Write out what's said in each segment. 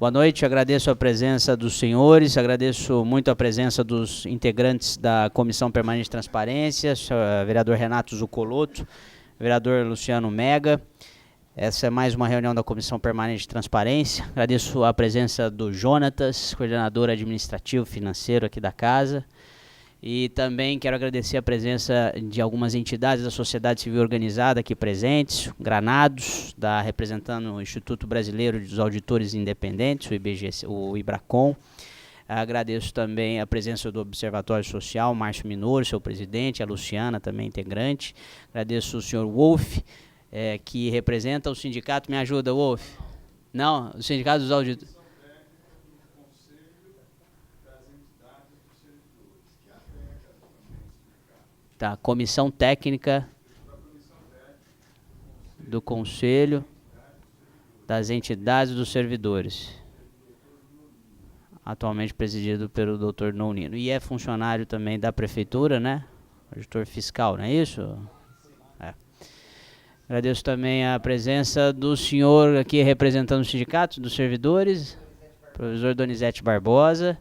Boa noite, agradeço a presença dos senhores, agradeço muito a presença dos integrantes da Comissão Permanente de Transparência, vereador Renato Zucolotto, vereador Luciano Mega. Essa é mais uma reunião da Comissão Permanente de Transparência. Agradeço a presença do Jonatas, coordenador administrativo financeiro aqui da casa. E também quero agradecer a presença de algumas entidades da sociedade civil organizada aqui presentes, Granados, representando o Instituto Brasileiro dos Auditores Independentes, o IBGC, o IBRACON. Agradeço também a presença do Observatório Social, Márcio Minoro, seu presidente, a Luciana, também integrante. Agradeço o senhor Wolf, que representa o sindicato. Me ajuda, Wolf? Não, o sindicato dos auditores. Tá, comissão técnica do Conselho das Entidades dos Servidores, atualmente presidido pelo Dr. Nounino. E é funcionário também da Prefeitura, né? Auditor fiscal, não é isso? É. Agradeço também a presença do senhor aqui representando o Sindicato dos Servidores, professor Donizete Barbosa.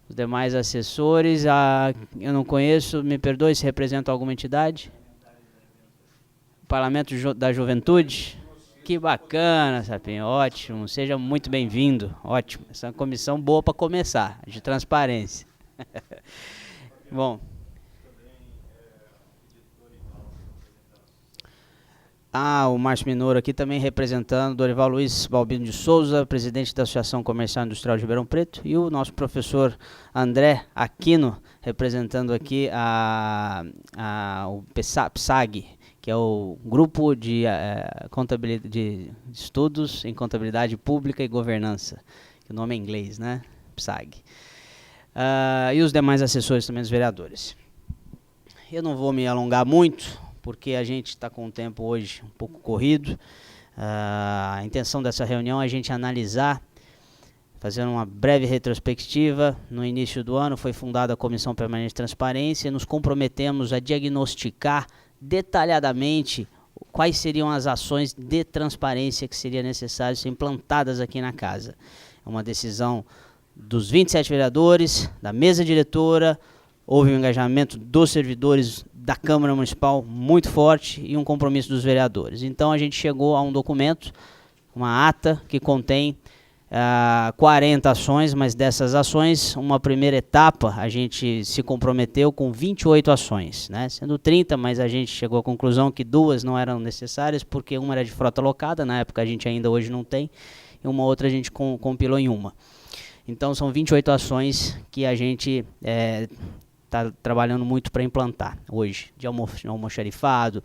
Os demais assessores, eu não conheço, me perdoe se represento alguma entidade. Parlamento da Juventude. Que bacana, Sapinho, ótimo, seja muito bem-vindo, ótimo. Essa é uma comissão boa para começar, de transparência. Bom. O Márcio Minoro aqui também representando Dorival Luiz Balbino de Souza, presidente da Associação Comercial Industrial de Ribeirão Preto, e o nosso professor André Aquino, representando aqui o PSAG, que é o Grupo de Estudos em Contabilidade Pública e Governança, que o nome é em inglês, né? PSAG. E os demais assessores também, os vereadores. Eu não vou me alongar muito, porque a gente está com o tempo hoje um pouco corrido. A intenção dessa reunião é a gente analisar, fazendo uma breve retrospectiva. No início do ano foi fundada a Comissão Permanente de Transparência e nos comprometemos a diagnosticar detalhadamente quais seriam as ações de transparência que seriam necessárias ser implantadas aqui na casa. É uma decisão dos 27 vereadores, da mesa diretora. Houve um engajamento dos servidores da Câmara Municipal muito forte e um compromisso dos vereadores. Então a gente chegou a um documento, uma ata, que contém 40 ações, mas dessas ações, uma primeira etapa, a gente se comprometeu com 28 ações, né? Sendo 30, mas a gente chegou à conclusão que 2 não eram necessárias, porque uma era de frota locada, na época a gente ainda hoje não tem, e uma outra a gente compilou em uma. Então são 28 ações que a gente está trabalhando muito para implantar hoje, de almoxarifado,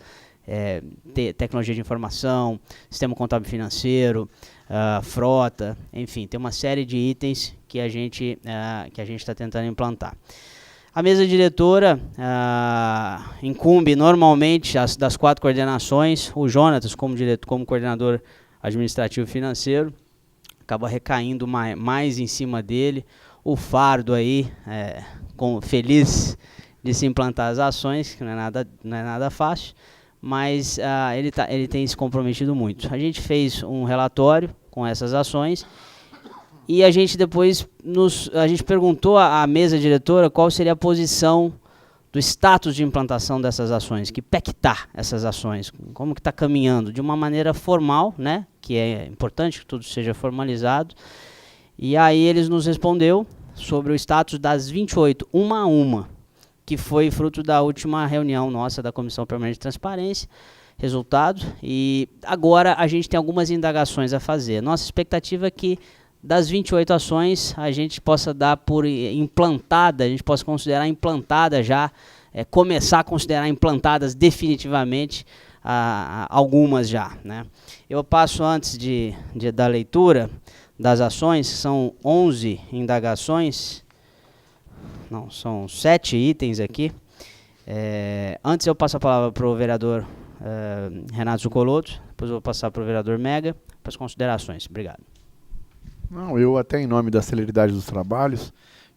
tecnologia de informação, sistema contábil financeiro, frota, enfim, tem uma série de itens que a gente está tentando implantar. A mesa diretora incumbe normalmente das 4 coordenações, o Jonatas como coordenador administrativo financeiro, acaba recaindo mais em cima dele, o fardo aí, feliz de se implantar as ações, que não é nada fácil, mas ele tem se comprometido muito. A gente fez um relatório com essas ações e a gente depois perguntou à mesa diretora qual seria a posição do status de implantação dessas ações, que pé que está essas ações, como que está caminhando, de uma maneira formal, né, que é importante que tudo seja formalizado. E aí eles nos respondeu sobre o status das 28, uma a uma, que foi fruto da última reunião nossa da Comissão Permanente de Transparência, resultado, e agora a gente tem algumas indagações a fazer. Nossa expectativa é que das 28 ações a gente possa dar por implantada, a gente possa considerar implantada já, começar a considerar implantadas definitivamente algumas já, né? Eu passo antes da leitura das ações, são 11 indagações, não, são 7 itens aqui. Antes eu passo a palavra para o vereador Renato Zucolotto, depois eu vou passar para o vereador Mega, para as considerações. Obrigado. Não, eu até em nome da celeridade dos trabalhos,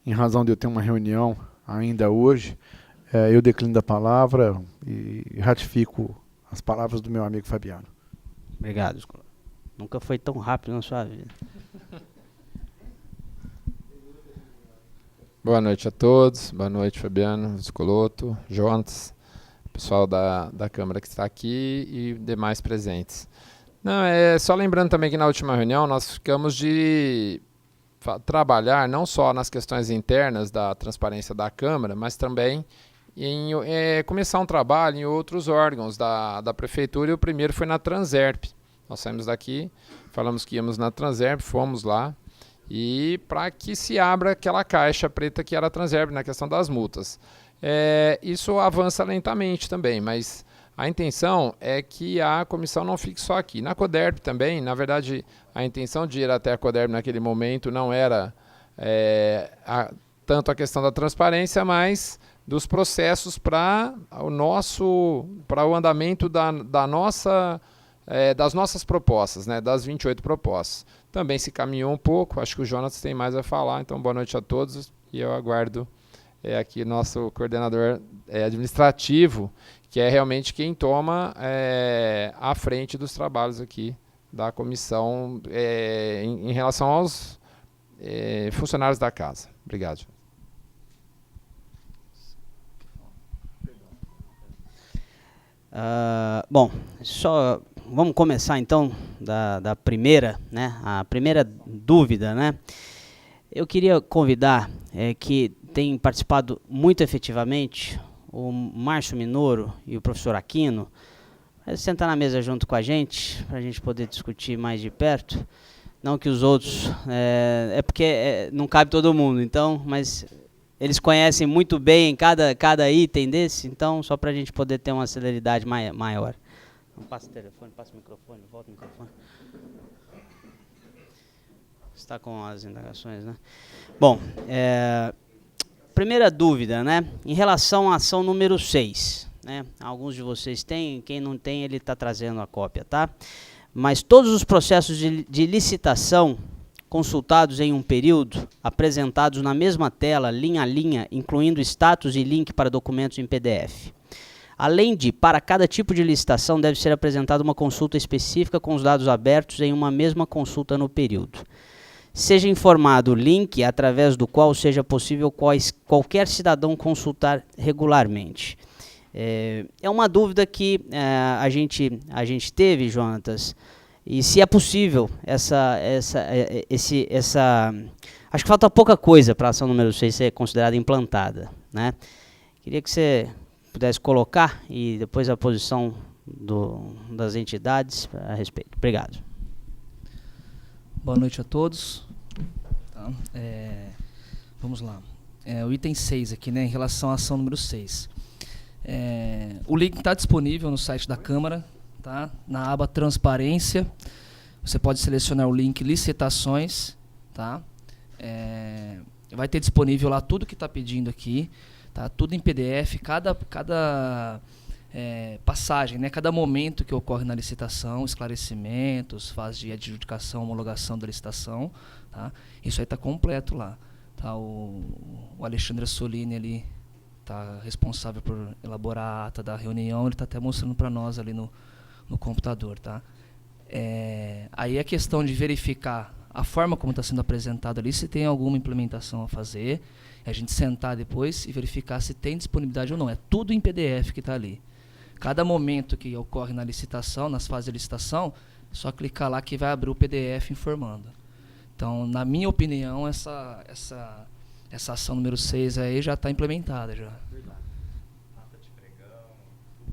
em razão de eu ter uma reunião ainda hoje, eu declino da palavra e ratifico as palavras do meu amigo Fabiano. Obrigado, Zucolotto. Nunca foi tão rápido na sua vida. Boa noite a todos, boa noite Fabiano, Viscoloto, Jonas, pessoal da Câmara que está aqui e demais presentes. Não, só lembrando também que na última reunião nós ficamos de trabalhar não só nas questões internas da transparência da Câmara, mas também em começar um trabalho em outros órgãos da Prefeitura, e o primeiro foi na Transerp. Nós saímos daqui, falamos que íamos na Transerp, fomos lá, e para que se abra aquela caixa preta que era a Transerp na questão das multas. Isso avança lentamente também, mas a intenção é que a comissão não fique só aqui. Na Coderp também, na verdade, a intenção de ir até a Coderp naquele momento não era tanto a questão da transparência, mas dos processos para o andamento das nossas propostas, né, das 28 propostas. Também se caminhou um pouco, acho que o Jonas tem mais a falar, então boa noite a todos e eu aguardo aqui nosso coordenador administrativo, que é realmente quem toma à frente dos trabalhos aqui da comissão em relação aos funcionários da casa. Obrigado. Bom, só vamos começar então da primeira, né? A primeira dúvida, né? Eu queria convidar que tem participado muito efetivamente o Márcio Minoro e o professor Aquino a sentar na mesa junto com a gente, para a gente poder discutir mais de perto. Não que os outros, porque não cabe todo mundo, então, mas eles conhecem muito bem cada item desse, então, só para a gente poder ter uma celeridade maior. Não passa o telefone, passa o microfone, volta o microfone. Está com as indagações, né? Bom, primeira dúvida, né? Em relação à ação número 6, né? Alguns de vocês têm, quem não tem, ele está trazendo a cópia, tá? Mas todos os processos de licitação consultados em um período, apresentados na mesma tela, linha a linha, incluindo status e link para documentos em PDF. Além de, para cada tipo de licitação, deve ser apresentada uma consulta específica com os dados abertos em uma mesma consulta no período. Seja informado o link através do qual seja possível qualquer cidadão consultar regularmente. É uma dúvida que a gente teve, Jonatas, e se é possível acho que falta pouca coisa para a ação número 6 ser considerada implantada, né? Queria que você pudesse colocar e depois a posição das entidades a respeito. Obrigado. Boa noite a todos. Tá. Vamos lá. O item 6 aqui, né, em relação à ação número 6. O link está disponível no site da Câmara, tá? Na aba Transparência. Você pode selecionar o link Licitações. Tá? Vai ter disponível lá tudo que está pedindo aqui. Tá? Tudo em PDF, cada passagem, né? Cada momento que ocorre na licitação, esclarecimentos, fase de adjudicação, homologação da licitação, tá? Isso aí está completo lá. Tá? O Alexandre Assolini ali está responsável por elaborar a ata da reunião, ele está até mostrando para nós ali no computador. Tá? Aí é questão de verificar a forma como está sendo apresentado ali, se tem alguma implementação a fazer, a gente sentar depois e verificar se tem disponibilidade ou não. É tudo em PDF que está ali. Cada momento que ocorre na licitação, nas fases de licitação, é só clicar lá que vai abrir o PDF informando. Então, na minha opinião, essa ação número 6 aí já está implementada. Já.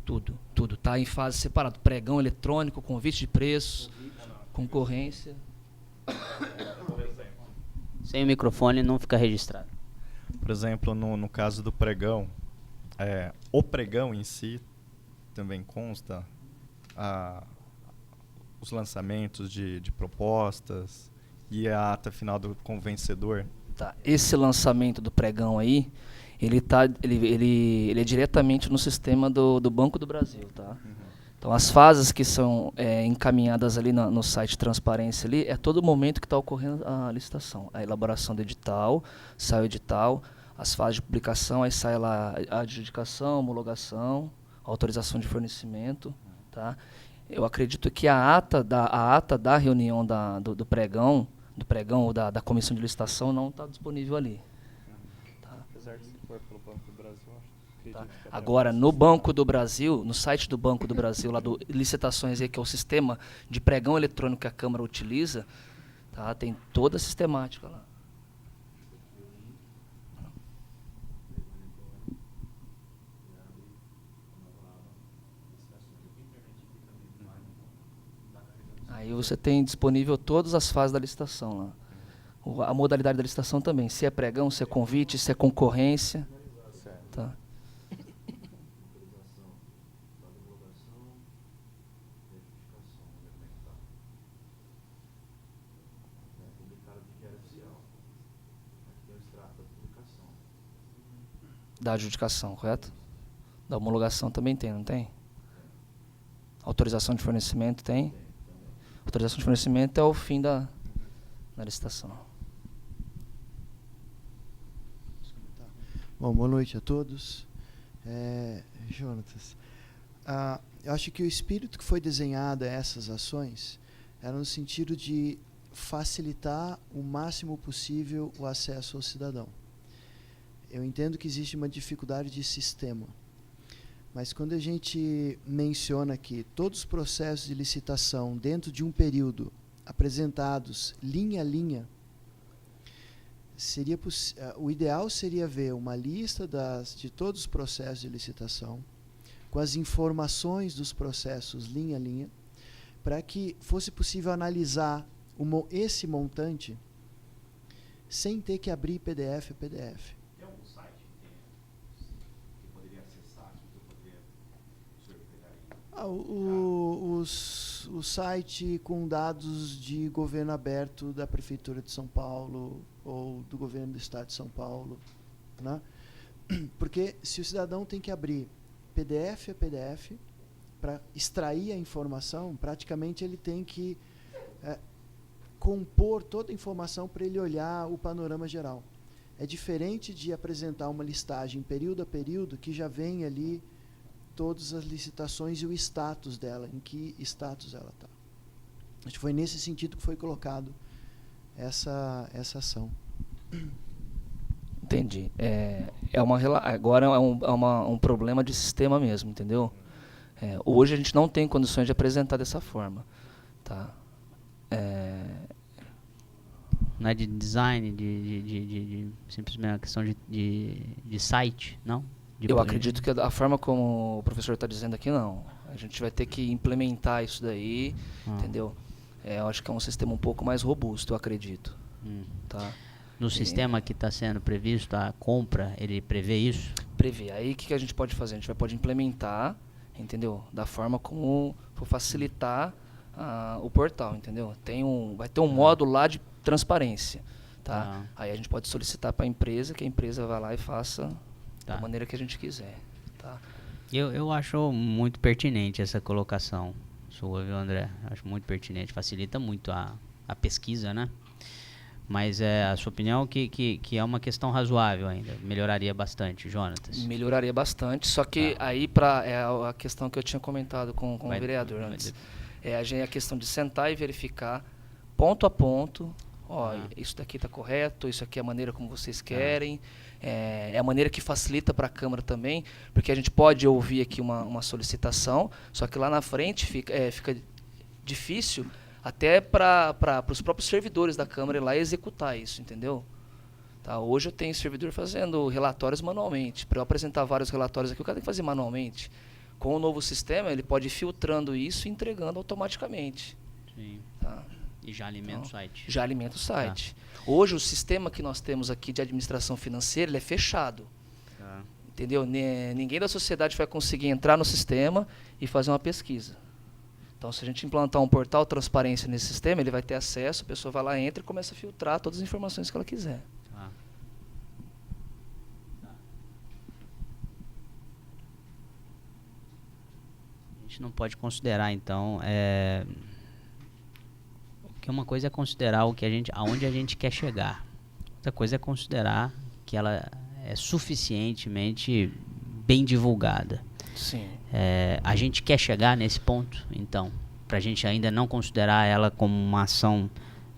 Tudo. Está em fase separada. Pregão eletrônico, convite de preços, concorrência. Sem o microfone não fica registrado. Por exemplo, no caso do pregão, o pregão em si também consta os lançamentos de propostas e a ata final do convencedor. Tá. Esse lançamento do pregão aí, ele é diretamente no sistema do Banco do Brasil, tá? Uhum. Então, as fases que são encaminhadas ali no site Transparência ali, é todo momento que está ocorrendo a licitação. A elaboração do edital, sai o edital, as fases de publicação, aí sai lá a adjudicação, homologação, autorização de fornecimento. Tá? Eu acredito que a ata da reunião do pregão ou da comissão de licitação não está disponível ali. Apesar de se for pelo Banco do Brasil, Tá. acredito que até Agora, mais no Banco do Brasil, no site do Banco do Brasil, lá do Licitações, aí, que é o sistema de pregão eletrônico que a Câmara utiliza, tá? Tem toda a sistemática lá. Aí você tem disponível todas as fases da licitação lá. A modalidade da licitação também, se é pregão, se é convite, se é concorrência. Tá. Da adjudicação, correto? Da homologação também tem, não tem? Autorização de fornecimento tem? Autorização de fornecimento é o fim da licitação. Bom, boa noite a todos. Jonatas, eu acho que o espírito que foi desenhado a essas ações era no sentido de facilitar o máximo possível o acesso ao cidadão. Eu entendo que existe uma dificuldade de sistema, mas quando a gente menciona que todos os processos de licitação dentro de um período apresentados linha a linha, o ideal seria ver uma lista de todos os processos de licitação, com as informações dos processos linha a linha, para que fosse possível analisar esse montante sem ter que abrir PDF a PDF. Tem algum site que poderia acessar, que eu poderia pegar aí? O site com dados de governo aberto da Prefeitura de São Paulo ou do governo do Estado de São Paulo, né? Porque se o cidadão tem que abrir PDF a PDF para extrair a informação, praticamente ele tem que compor toda a informação para ele olhar o panorama geral. É diferente de apresentar uma listagem período a período, que já vem ali todas as licitações e o status dela, em que status ela está. Acho que foi nesse sentido que foi colocado essa ação. Entendi. Agora é um problema de sistema mesmo, entendeu? Hoje a gente não tem condições de apresentar dessa forma. Tá? Não é de design, de simplesmente uma questão de site, não? Eu acredito que a forma como o professor está dizendo aqui, não. A gente vai ter que implementar isso daí, entendeu? Eu acho que é um sistema um pouco mais robusto, eu acredito. Tá? No sistema que está sendo previsto, a compra, ele prevê isso? Prevê. Aí o que a gente pode fazer? A gente pode implementar, entendeu? Da forma como for facilitar o portal, entendeu? Vai ter um módulo lá de transparência. Tá? Aí a gente pode solicitar para a empresa, que a empresa vai lá e faça da maneira que a gente quiser. Tá? Eu acho muito pertinente essa colocação sua, viu, André? Acho muito pertinente, facilita muito a pesquisa, né? Mas a sua opinião que é uma questão razoável ainda, melhoraria bastante, Jonatas? Melhoraria bastante, só que aí é a questão que eu tinha comentado com o vereador antes. A questão de sentar e verificar ponto a ponto, isso daqui está correto, isso aqui é a maneira como vocês querem, é a maneira que facilita para a Câmara também, porque a gente pode ouvir aqui uma solicitação, só que lá na frente fica difícil até para os próprios servidores da Câmara ir lá e executar isso, entendeu? Tá? Hoje eu tenho servidor fazendo relatórios manualmente. Para eu apresentar vários relatórios aqui, o cara tem que fazer manualmente. Com o novo sistema, ele pode ir filtrando isso e entregando automaticamente. Sim. Tá? E já alimenta o site. Já alimenta o site. Hoje, o sistema que nós temos aqui de administração financeira, ele é fechado. Entendeu? Ninguém da sociedade vai conseguir entrar no sistema e fazer uma pesquisa. Então, se a gente implantar um portal transparência nesse sistema, ele vai ter acesso, a pessoa vai lá, entra e começa a filtrar todas as informações que ela quiser. A gente não pode considerar, então, que uma coisa é considerar aonde a gente quer chegar. Outra coisa é considerar que ela é suficientemente bem divulgada. Sim. A gente quer chegar nesse ponto, então, para a gente ainda não considerar ela como uma ação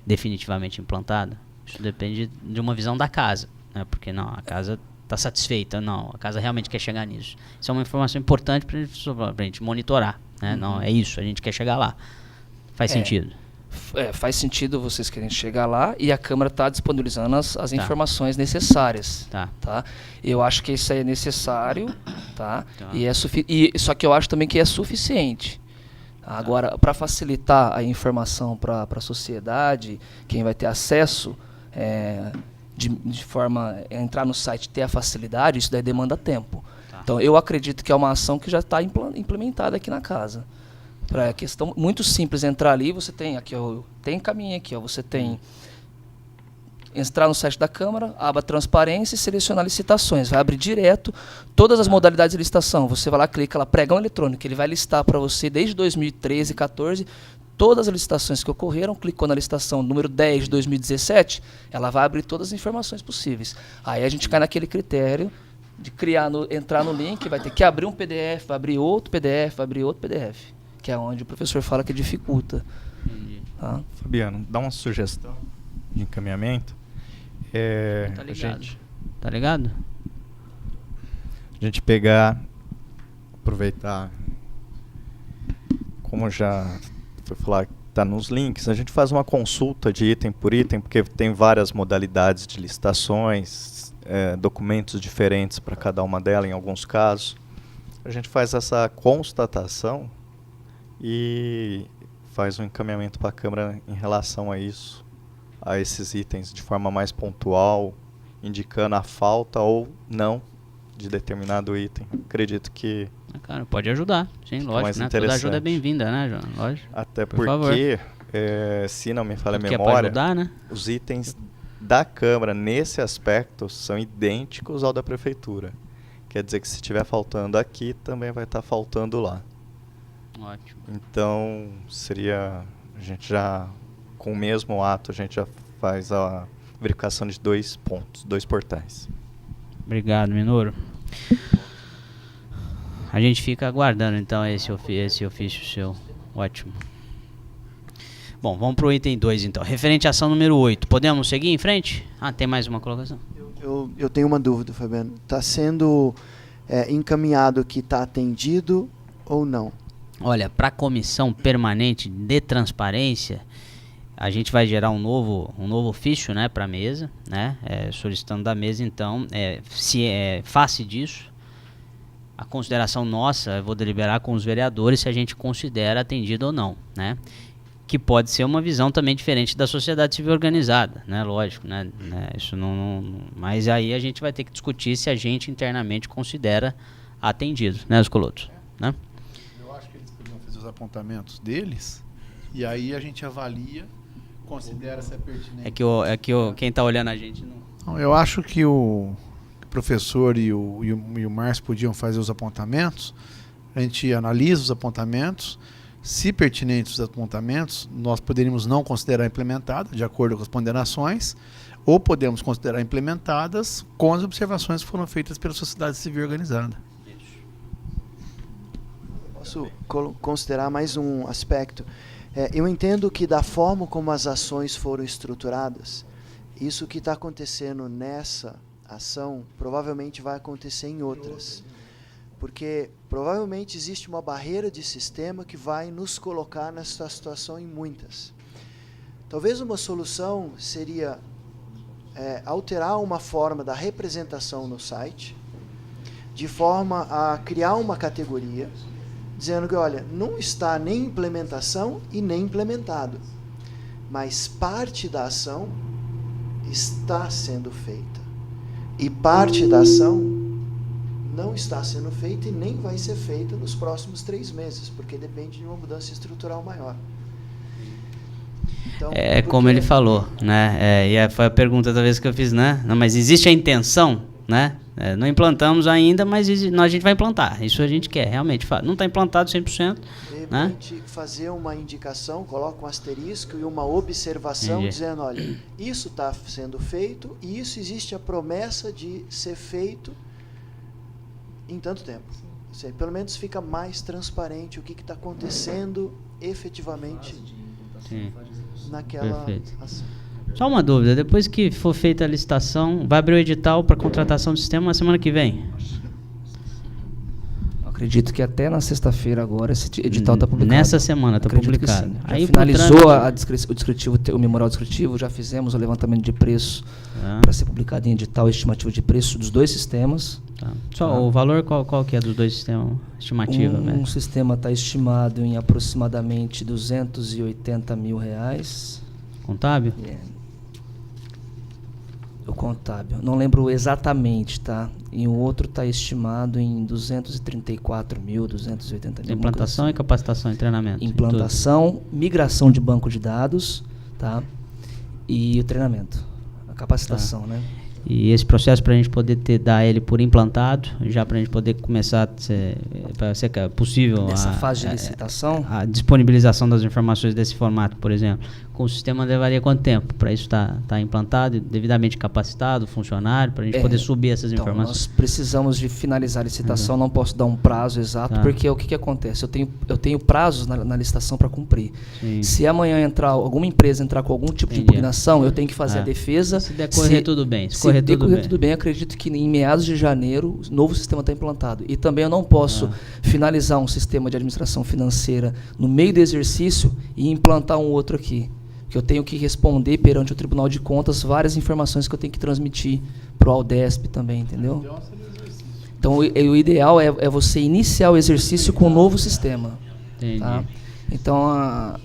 definitivamente implantada? Isso depende de uma visão da casa, né? Porque a casa tá satisfeita. Não, a casa realmente quer chegar nisso. Isso é uma informação importante para a gente monitorar, né? Não, é isso, a gente quer chegar lá. Faz sentido. Faz sentido vocês querem chegar lá e a Câmara está disponibilizando as informações necessárias. Tá? Eu acho que isso aí é necessário, tá? Só que eu acho também que é suficiente. Agora, para facilitar a informação para a sociedade, quem vai ter acesso de forma a entrar no site e ter a facilidade, isso daí demanda tempo. Então, eu acredito que é uma ação que já está implementada aqui na casa. Para questão muito simples, entrar ali, você tem aqui, tem caminho aqui, você tem entrar no site da Câmara, aba transparência e selecionar licitações, vai abrir direto todas as modalidades de licitação, você vai lá, clica lá, pregão eletrônico, ele vai listar para você desde 2013, 14, todas as licitações que ocorreram, clicou na licitação número 10 de 2017, ela vai abrir todas as informações possíveis. Aí a gente cai naquele critério de entrar no link, vai ter que abrir um PDF, vai abrir outro PDF, vai abrir outro PDF. Que é onde o professor fala que dificulta. Tá? Fabiano, dá uma sugestão de encaminhamento. Tá ligado? Tá ligado? A gente aproveitar, como já foi falar, está nos links, a gente faz uma consulta de item por item, porque tem várias modalidades de licitações, documentos diferentes para cada uma delas, em alguns casos. A gente faz essa constatação e faz um encaminhamento para a Câmara em relação a isso, a esses itens, de forma mais pontual, indicando a falta ou não de determinado item. Acredito que... Cara, pode ajudar, sim, lógico, né? Toda ajuda é bem-vinda, né, João? Lógico. Até porque, se não me falha a memória, ajudar, né? Os itens da Câmara, nesse aspecto, são idênticos ao da Prefeitura. Quer dizer que se estiver faltando aqui, também vai estar faltando lá. Ótimo. Então, seria, a gente já, com o mesmo ato, a gente já faz a verificação de 2 pontos, 2 portais. Obrigado, Minoru. A gente fica aguardando, então, esse ofício seu. Ótimo. Bom, vamos para o item 2, então. Referente à ação número 8. Podemos seguir em frente? Tem mais uma colocação? Eu tenho uma dúvida, Fabiano. Está sendo encaminhado que está atendido ou não? Olha, para a Comissão Permanente de Transparência, a gente vai gerar um novo ofício, né, para a mesa, né, solicitando da mesa, então, face disso, a consideração nossa, eu vou deliberar com os vereadores se a gente considera atendido ou não, né, que pode ser uma visão também diferente da sociedade civil organizada, né, lógico, né, isso não, mas aí a gente vai ter que discutir se a gente internamente considera atendido, né, os colotos, né. Os apontamentos deles e aí a gente avalia, considera se é pertinente. Quem está olhando a gente não. Eu acho que o professor e o Márcio podiam fazer os apontamentos, a gente analisa os apontamentos, se pertinentes os apontamentos, nós poderíamos não considerar implementadas de acordo com as ponderações, ou podemos considerar implementadas com as observações que foram feitas pela sociedade civil organizada. Posso considerar mais um aspecto? Eu entendo que da forma como as ações foram estruturadas, isso que está acontecendo nessa ação provavelmente vai acontecer em outras. Porque provavelmente existe uma barreira de sistema que vai nos colocar nessa situação em muitas. Talvez uma solução seria alterar uma forma da representação no site, de forma a criar uma categoria, dizendo que, olha, não está nem implementação e nem implementado, mas parte da ação está sendo feita. E parte da ação não está sendo feita e nem vai ser feita nos próximos 3 meses, porque depende de uma mudança estrutural maior. Então, como ele falou, né? E foi a pergunta talvez que eu fiz, né? Não, mas existe a intenção, né? Não implantamos ainda, mas a gente vai implantar. Isso a gente quer, realmente. Não está implantado 100%. De repente, fazer uma indicação, coloca um asterisco e uma observação, dizendo, olha, isso está sendo feito e isso existe a promessa de ser feito em tanto tempo. Seja, pelo menos fica mais transparente o que está acontecendo efetivamente naquela ação. Só uma dúvida, depois que for feita a licitação, vai abrir o edital para contratação do sistema na semana que vem? Acredito que até na sexta-feira agora esse edital está publicado. Nessa semana está publicado. Já Aí finalizou o descritivo, o memorial descritivo, já fizemos o levantamento de preço para ser publicado em edital estimativo de preço dos dois sistemas. Tá. Só o valor qual que é dos dois sistemas? Estimativa, Um sistema está estimado em aproximadamente R$280 mil. Contábil? O contábil. Não lembro exatamente, tá? E o outro está estimado em 234 mil, 280 mil. Implantação e capacitação e treinamento. Implantação, migração de banco de dados, tá? E o treinamento. A capacitação, né? E esse processo para a gente poder dar ele por implantado, já para a gente poder começar para ser possível nessa fase de licitação, a disponibilização das informações desse formato, por exemplo, com o sistema levaria quanto tempo para isso estar implantado, devidamente capacitado, funcionário, para a gente poder subir essas informações? Nós precisamos de finalizar a licitação, não posso dar um prazo exato, porque o que acontece? Eu tenho prazos na licitação para cumprir. Sim. Se amanhã alguma empresa entrar com algum tipo de impugnação, eu tenho que fazer a defesa. Se decorrer tudo bem. Se decorrer tudo bem, acredito que em meados de janeiro o novo sistema está implantado. E também eu não posso finalizar um sistema de administração financeira no meio do exercício e implantar um outro aqui. Que eu tenho que responder perante o Tribunal de Contas várias informações que eu tenho que transmitir para o Aldesp também, entendeu? Então o ideal é você iniciar o exercício com um novo sistema. Entendi. Tá? Então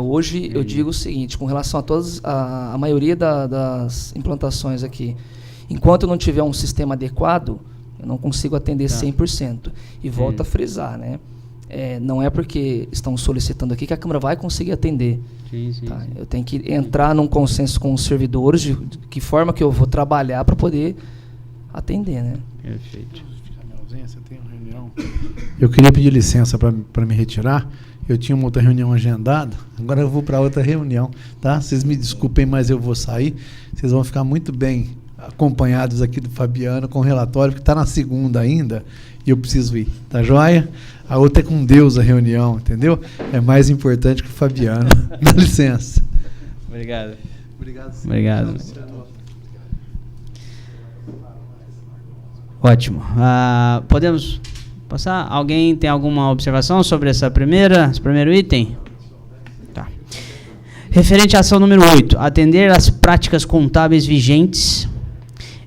hoje eu digo o seguinte, com relação a todas a maioria das implantações aqui, enquanto eu não tiver um sistema adequado, eu não consigo atender 100%. E volto a frisar, né? Não é porque estão solicitando aqui que a Câmara vai conseguir atender. Sim. Eu tenho que entrar num consenso com os servidores de que forma que eu vou trabalhar para poder atender, né? Perfeito. Você tem uma reunião. Eu queria pedir licença para me retirar. Eu tinha uma outra reunião agendada. Agora eu vou para outra reunião, tá? Vocês me desculpem, mas eu vou sair. Vocês vão ficar muito bem acompanhados aqui do Fabiano com o relatório, porque está na segunda ainda e eu preciso ir. Tá joia? A outra é com Deus a reunião, entendeu? É mais importante que o Fabiano. Dá licença. Obrigado. Obrigado. Ótimo. Podemos passar? Alguém tem alguma observação sobre esse primeiro item? Tá. Referente à ação número 8, atender às práticas contábeis vigentes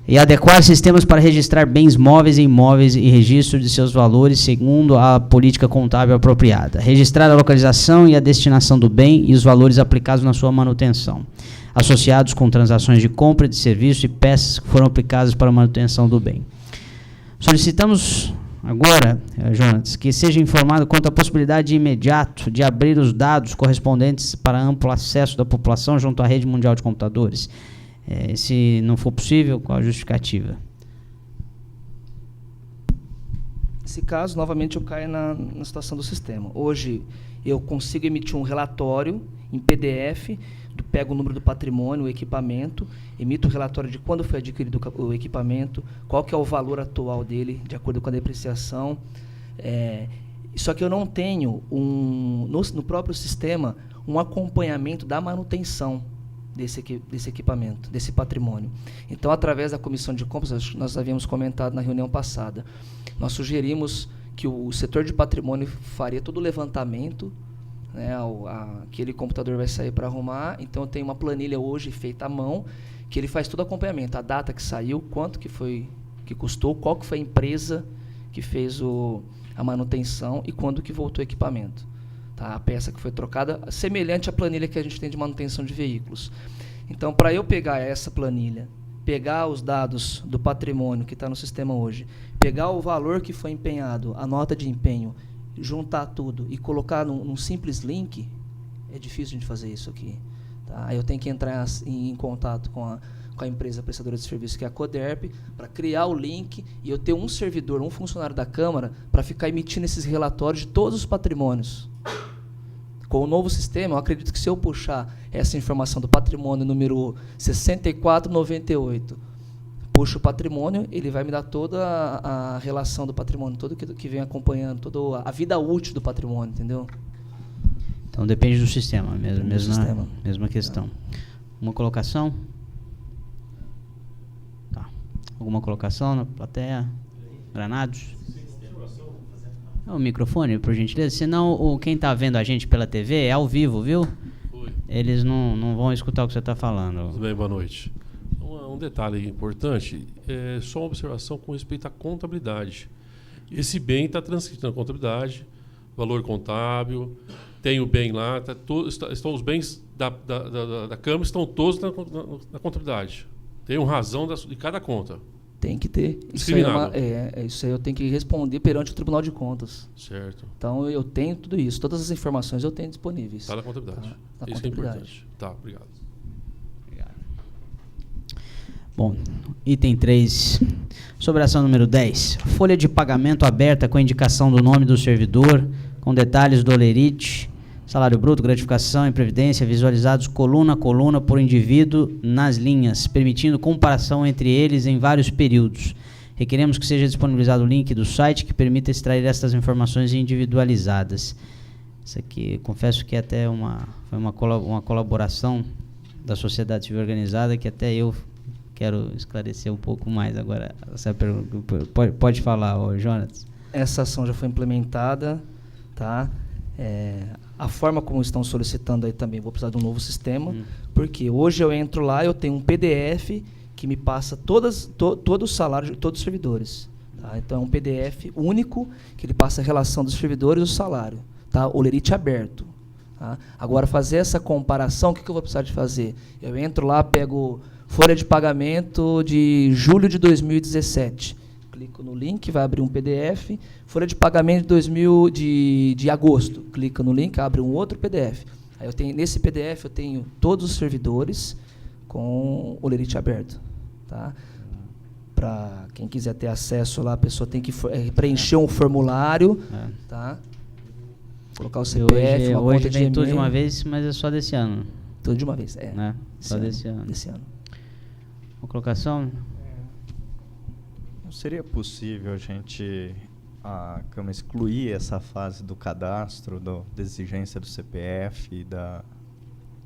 e adequar sistemas para registrar bens móveis e imóveis e registro de seus valores segundo a política contábil apropriada. Registrar a localização e a destinação do bem e os valores aplicados na sua manutenção, associados com transações de compra de serviço e peças que foram aplicadas para a manutenção do bem. Solicitamos agora, Jonas, que seja informado quanto à possibilidade de imediato de abrir os dados correspondentes para amplo acesso da população junto à rede mundial de computadores. Se não for possível, qual a justificativa? Nesse caso, novamente, eu caio na situação do sistema. Hoje, eu consigo emitir um relatório em PDF, pego o número do patrimônio, o equipamento, emito o relatório de quando foi adquirido o equipamento, qual que é o valor atual dele, de acordo com a depreciação. Só que eu não tenho, no próprio sistema, um acompanhamento da manutenção desse equipamento, desse patrimônio. Então, através da comissão de compras, nós havíamos comentado na reunião passada, nós sugerimos que o setor de patrimônio faria todo o levantamento, né, aquele computador vai sair para arrumar, então eu tenho uma planilha hoje feita à mão, que ele faz todo o acompanhamento, a data que saiu, quanto que custou, qual que foi a empresa que fez a manutenção e quando que voltou o equipamento. A peça que foi trocada, semelhante à planilha que a gente tem de manutenção de veículos. Então, para eu pegar essa planilha, pegar os dados do patrimônio que está no sistema hoje, pegar o valor que foi empenhado, a nota de empenho, juntar tudo e colocar num simples link, é difícil de fazer isso aqui. Tá? Aí eu tenho que entrar em contato com a empresa prestadora de serviço, que é a Coderp, para criar o link e eu ter um servidor, um funcionário da Câmara, para ficar emitindo esses relatórios de todos os patrimônios. Com o novo sistema, eu acredito que se eu puxar essa informação do patrimônio número 6498, puxo o patrimônio, ele vai me dar toda a relação do patrimônio, tudo que vem acompanhando, toda a vida útil do patrimônio, entendeu? Então depende do sistema, mesma questão. Uma colocação? Tá. Alguma colocação na plateia? Granados? O microfone, por gentileza. Senão, quem está vendo a gente pela TV é ao vivo, viu? Eles não vão escutar o que você está falando. Tudo bem, boa noite. Um detalhe importante, é só uma observação com respeito à contabilidade. Esse bem está transcrito na contabilidade, valor contábil, tem o bem lá, estão os bens da Câmara, estão todos na contabilidade. Tem uma razão de cada conta. Tem que ter. Discriminado. Isso aí eu tenho que responder perante o Tribunal de Contas. Certo. Então eu tenho tudo isso, todas as informações eu tenho disponíveis. Está na contabilidade. Tá, na Isso contabilidade. é importante. Tá, obrigado. Bom, item 3. Sobre a ação número 10. Folha de pagamento aberta com indicação do nome do servidor, com detalhes do holerite, salário bruto, gratificação e previdência visualizados coluna a coluna por indivíduo nas linhas, permitindo comparação entre eles em vários períodos. Requeremos que seja disponibilizado o link do site que permita extrair estas informações individualizadas. Isso aqui, confesso que até foi uma colaboração da sociedade civil organizada que até eu quero esclarecer um pouco mais agora. Essa pergunta, pode falar, Jonas. Essa ação já foi implementada, tá? A forma como estão solicitando aí também, vou precisar de um novo sistema, porque hoje eu entro lá, eu tenho um PDF que me passa todo o salário de todos os servidores. Tá? Então é um PDF único que ele passa a relação dos servidores e o salário. Tá? Holerite aberto. Tá? Agora, fazer essa comparação, o que eu vou precisar de fazer? Eu entro lá, pego folha de pagamento de julho de 2017. Clico no link, vai abrir um PDF. Folha de pagamento de agosto. Clica no link, abre um outro PDF. Aí nesse PDF eu tenho todos os servidores com holerite aberto. Tá? Para quem quiser ter acesso lá, a pessoa tem que preencher um formulário. Tá? Colocar o CPF, uma hoje conta de vem tudo de e-mail. uma vez, mas é só desse ano. Tudo de uma vez, né? Só desse ano. Desse ano. Uma colocação? Não seria possível a Câmara excluir essa fase do cadastro, da exigência do CPF,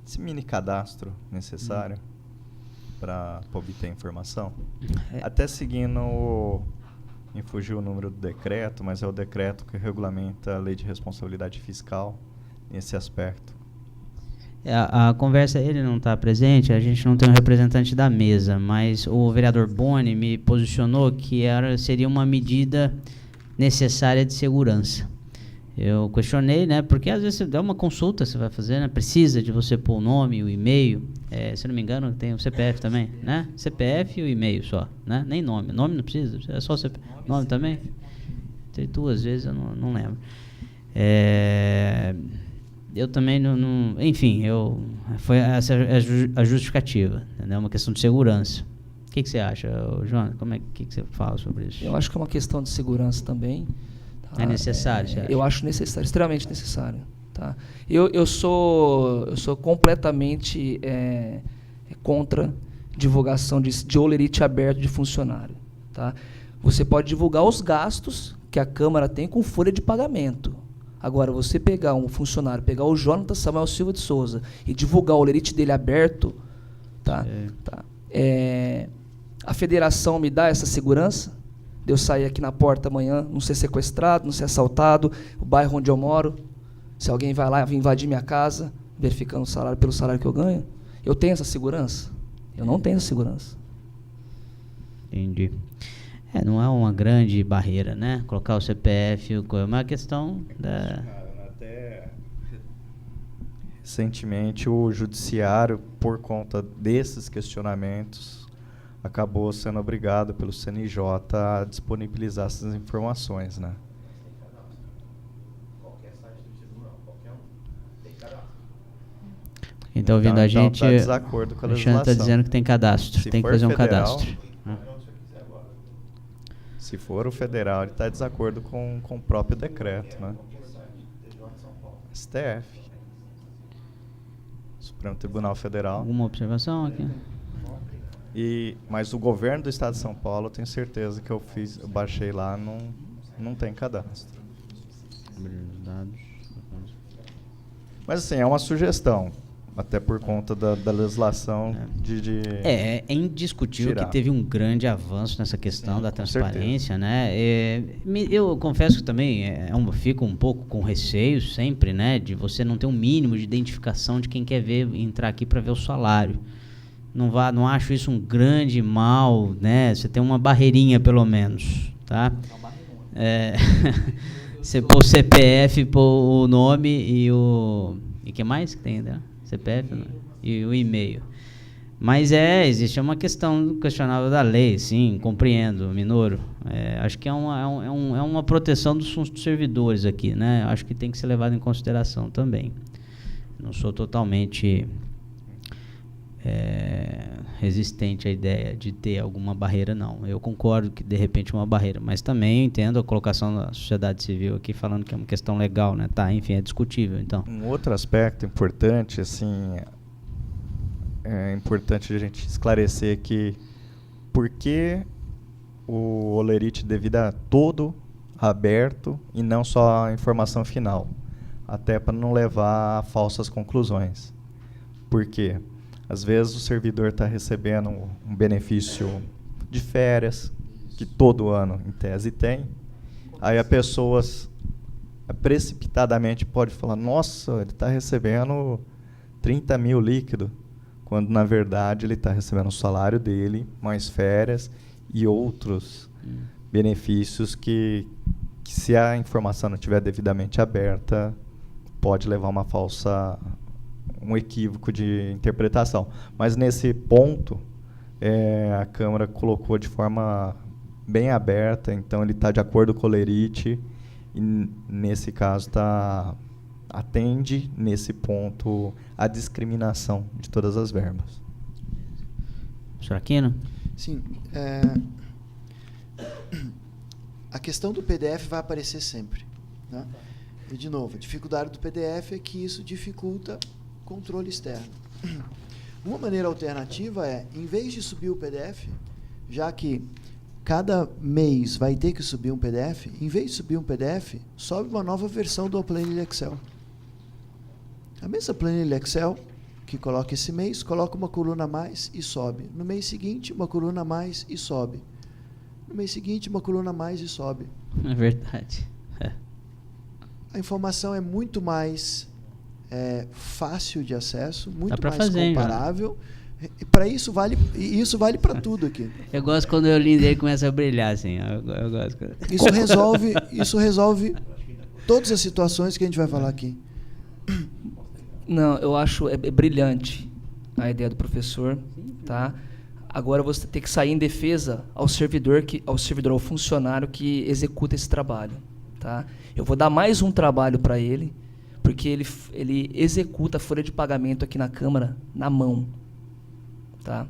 esse mini cadastro necessário para obter informação? Até seguindo me fugiu o número do decreto, mas é o decreto que regulamenta a lei de responsabilidade fiscal nesse aspecto. A conversa, ele não está presente, a gente não tem um representante da mesa, mas o vereador Boni me posicionou que seria uma medida necessária de segurança. Eu questionei, né, porque às vezes você dá uma consulta, você vai fazer, né, precisa de você pôr o nome, o e-mail, se não me engano tem o CPF também, né, CPF e o e-mail só, né, nem nome não precisa, é só o CPF, nome também? Tem 2 vezes, eu não lembro. Eu também não enfim, foi essa a justificativa, é uma questão de segurança. O que você acha, João? Que você fala sobre isso? Eu acho que é uma questão de segurança também. Tá? É necessário, você acha? Eu acho necessário, extremamente necessário. Tá? Eu sou completamente contra divulgação de holerite aberto de funcionário. Tá? Você pode divulgar os gastos que a Câmara tem com folha de pagamento. Agora, você pegar um funcionário, pegar o Jonatas Samuel Silva de Souza e divulgar o holerite dele aberto, tá? A federação me dá essa segurança de eu sair aqui na porta amanhã, não ser sequestrado, não ser assaltado, o bairro onde eu moro, se alguém vai lá invadir minha casa, verificando o salário pelo salário que eu ganho, eu tenho essa segurança? Eu não tenho essa segurança. Entendi. Não é uma grande barreira, né? Colocar o CPF, é uma questão da... Até recentemente o judiciário, por conta desses questionamentos, acabou sendo obrigado pelo CNJ a disponibilizar essas informações, né? Quem está ouvindo a gente, tá desacordo com a o Alexandre está dizendo que tem cadastro, Se tem que for fazer um federal, cadastro. Se for o federal, ele está em desacordo com o próprio decreto, né? STF. Supremo Tribunal Federal. Alguma observação aqui? Mas o governo do estado de São Paulo, eu tenho certeza que eu baixei lá, não tem cadastro. Mas assim, é uma sugestão. Até por conta da legislação É indiscutível tirar. que teve um grande avanço nessa questão Sim, da com transparência, né? Eu confesso que também fico um pouco com receio sempre, né? De você não ter um mínimo de identificação de quem quer entrar aqui para ver o salário. Não acho isso um grande mal, né? Você tem uma barreirinha pelo menos, tá? Você pôr o CPF, pôr o nome e que mais que tem, né? CPF, né? E o e-mail. Mas existe uma questão questionável da lei, sim, compreendo, Minoro. Acho que é uma proteção dos servidores aqui, né? Acho que tem que ser levado em consideração também. Não sou totalmente resistente à ideia de ter alguma barreira, não. Eu concordo que, de repente, uma barreira, mas também entendo a colocação da sociedade civil aqui falando que é uma questão legal, né? Tá, enfim, é discutível, então. Um outro aspecto importante, assim, é importante a gente esclarecer que por que o Olerite devia todo aberto e não só a informação final, até para não levar a falsas conclusões. Por quê? Às vezes o servidor está recebendo um benefício de férias, que todo ano, em tese, tem. Aí a pessoa precipitadamente pode falar, nossa, ele está recebendo 30 mil líquido, quando, na verdade, ele está recebendo o salário dele, mais férias e outros benefícios que, se a informação não estiver devidamente aberta, pode levar um equívoco de interpretação. Mas nesse ponto, a Câmara colocou de forma bem aberta, então ele está de acordo com o Olerite, e nesse caso atende, nesse ponto, a discriminação de todas as verbas. Professor Aquino? Sim. A questão do PDF vai aparecer sempre, né? E, de novo, a dificuldade do PDF é que isso dificulta controle externo. Uma maneira alternativa em vez de subir o PDF, já que cada mês vai ter que subir um PDF, em vez de subir um PDF, sobe uma nova versão do planilha Excel. A mesma planilha Excel que coloca esse mês, coloca uma coluna a mais e sobe. No mês seguinte, uma coluna a mais e sobe. No mês seguinte, uma coluna a mais e sobe. É verdade. A informação é muito mais fácil de acesso, muito mais fazer, comparável. Para isso vale para tudo aqui. Eu gosto quando o olhinho dele começa a brilhar, assim. Eu gosto. Isso resolve todas as situações que a gente vai falar aqui. Não, eu acho brilhante a ideia do professor, tá? Agora você tem que sair em defesa ao funcionário que executa esse trabalho, tá? Eu vou dar mais um trabalho para ele, porque ele executa a folha de pagamento aqui na Câmara na mão, tá?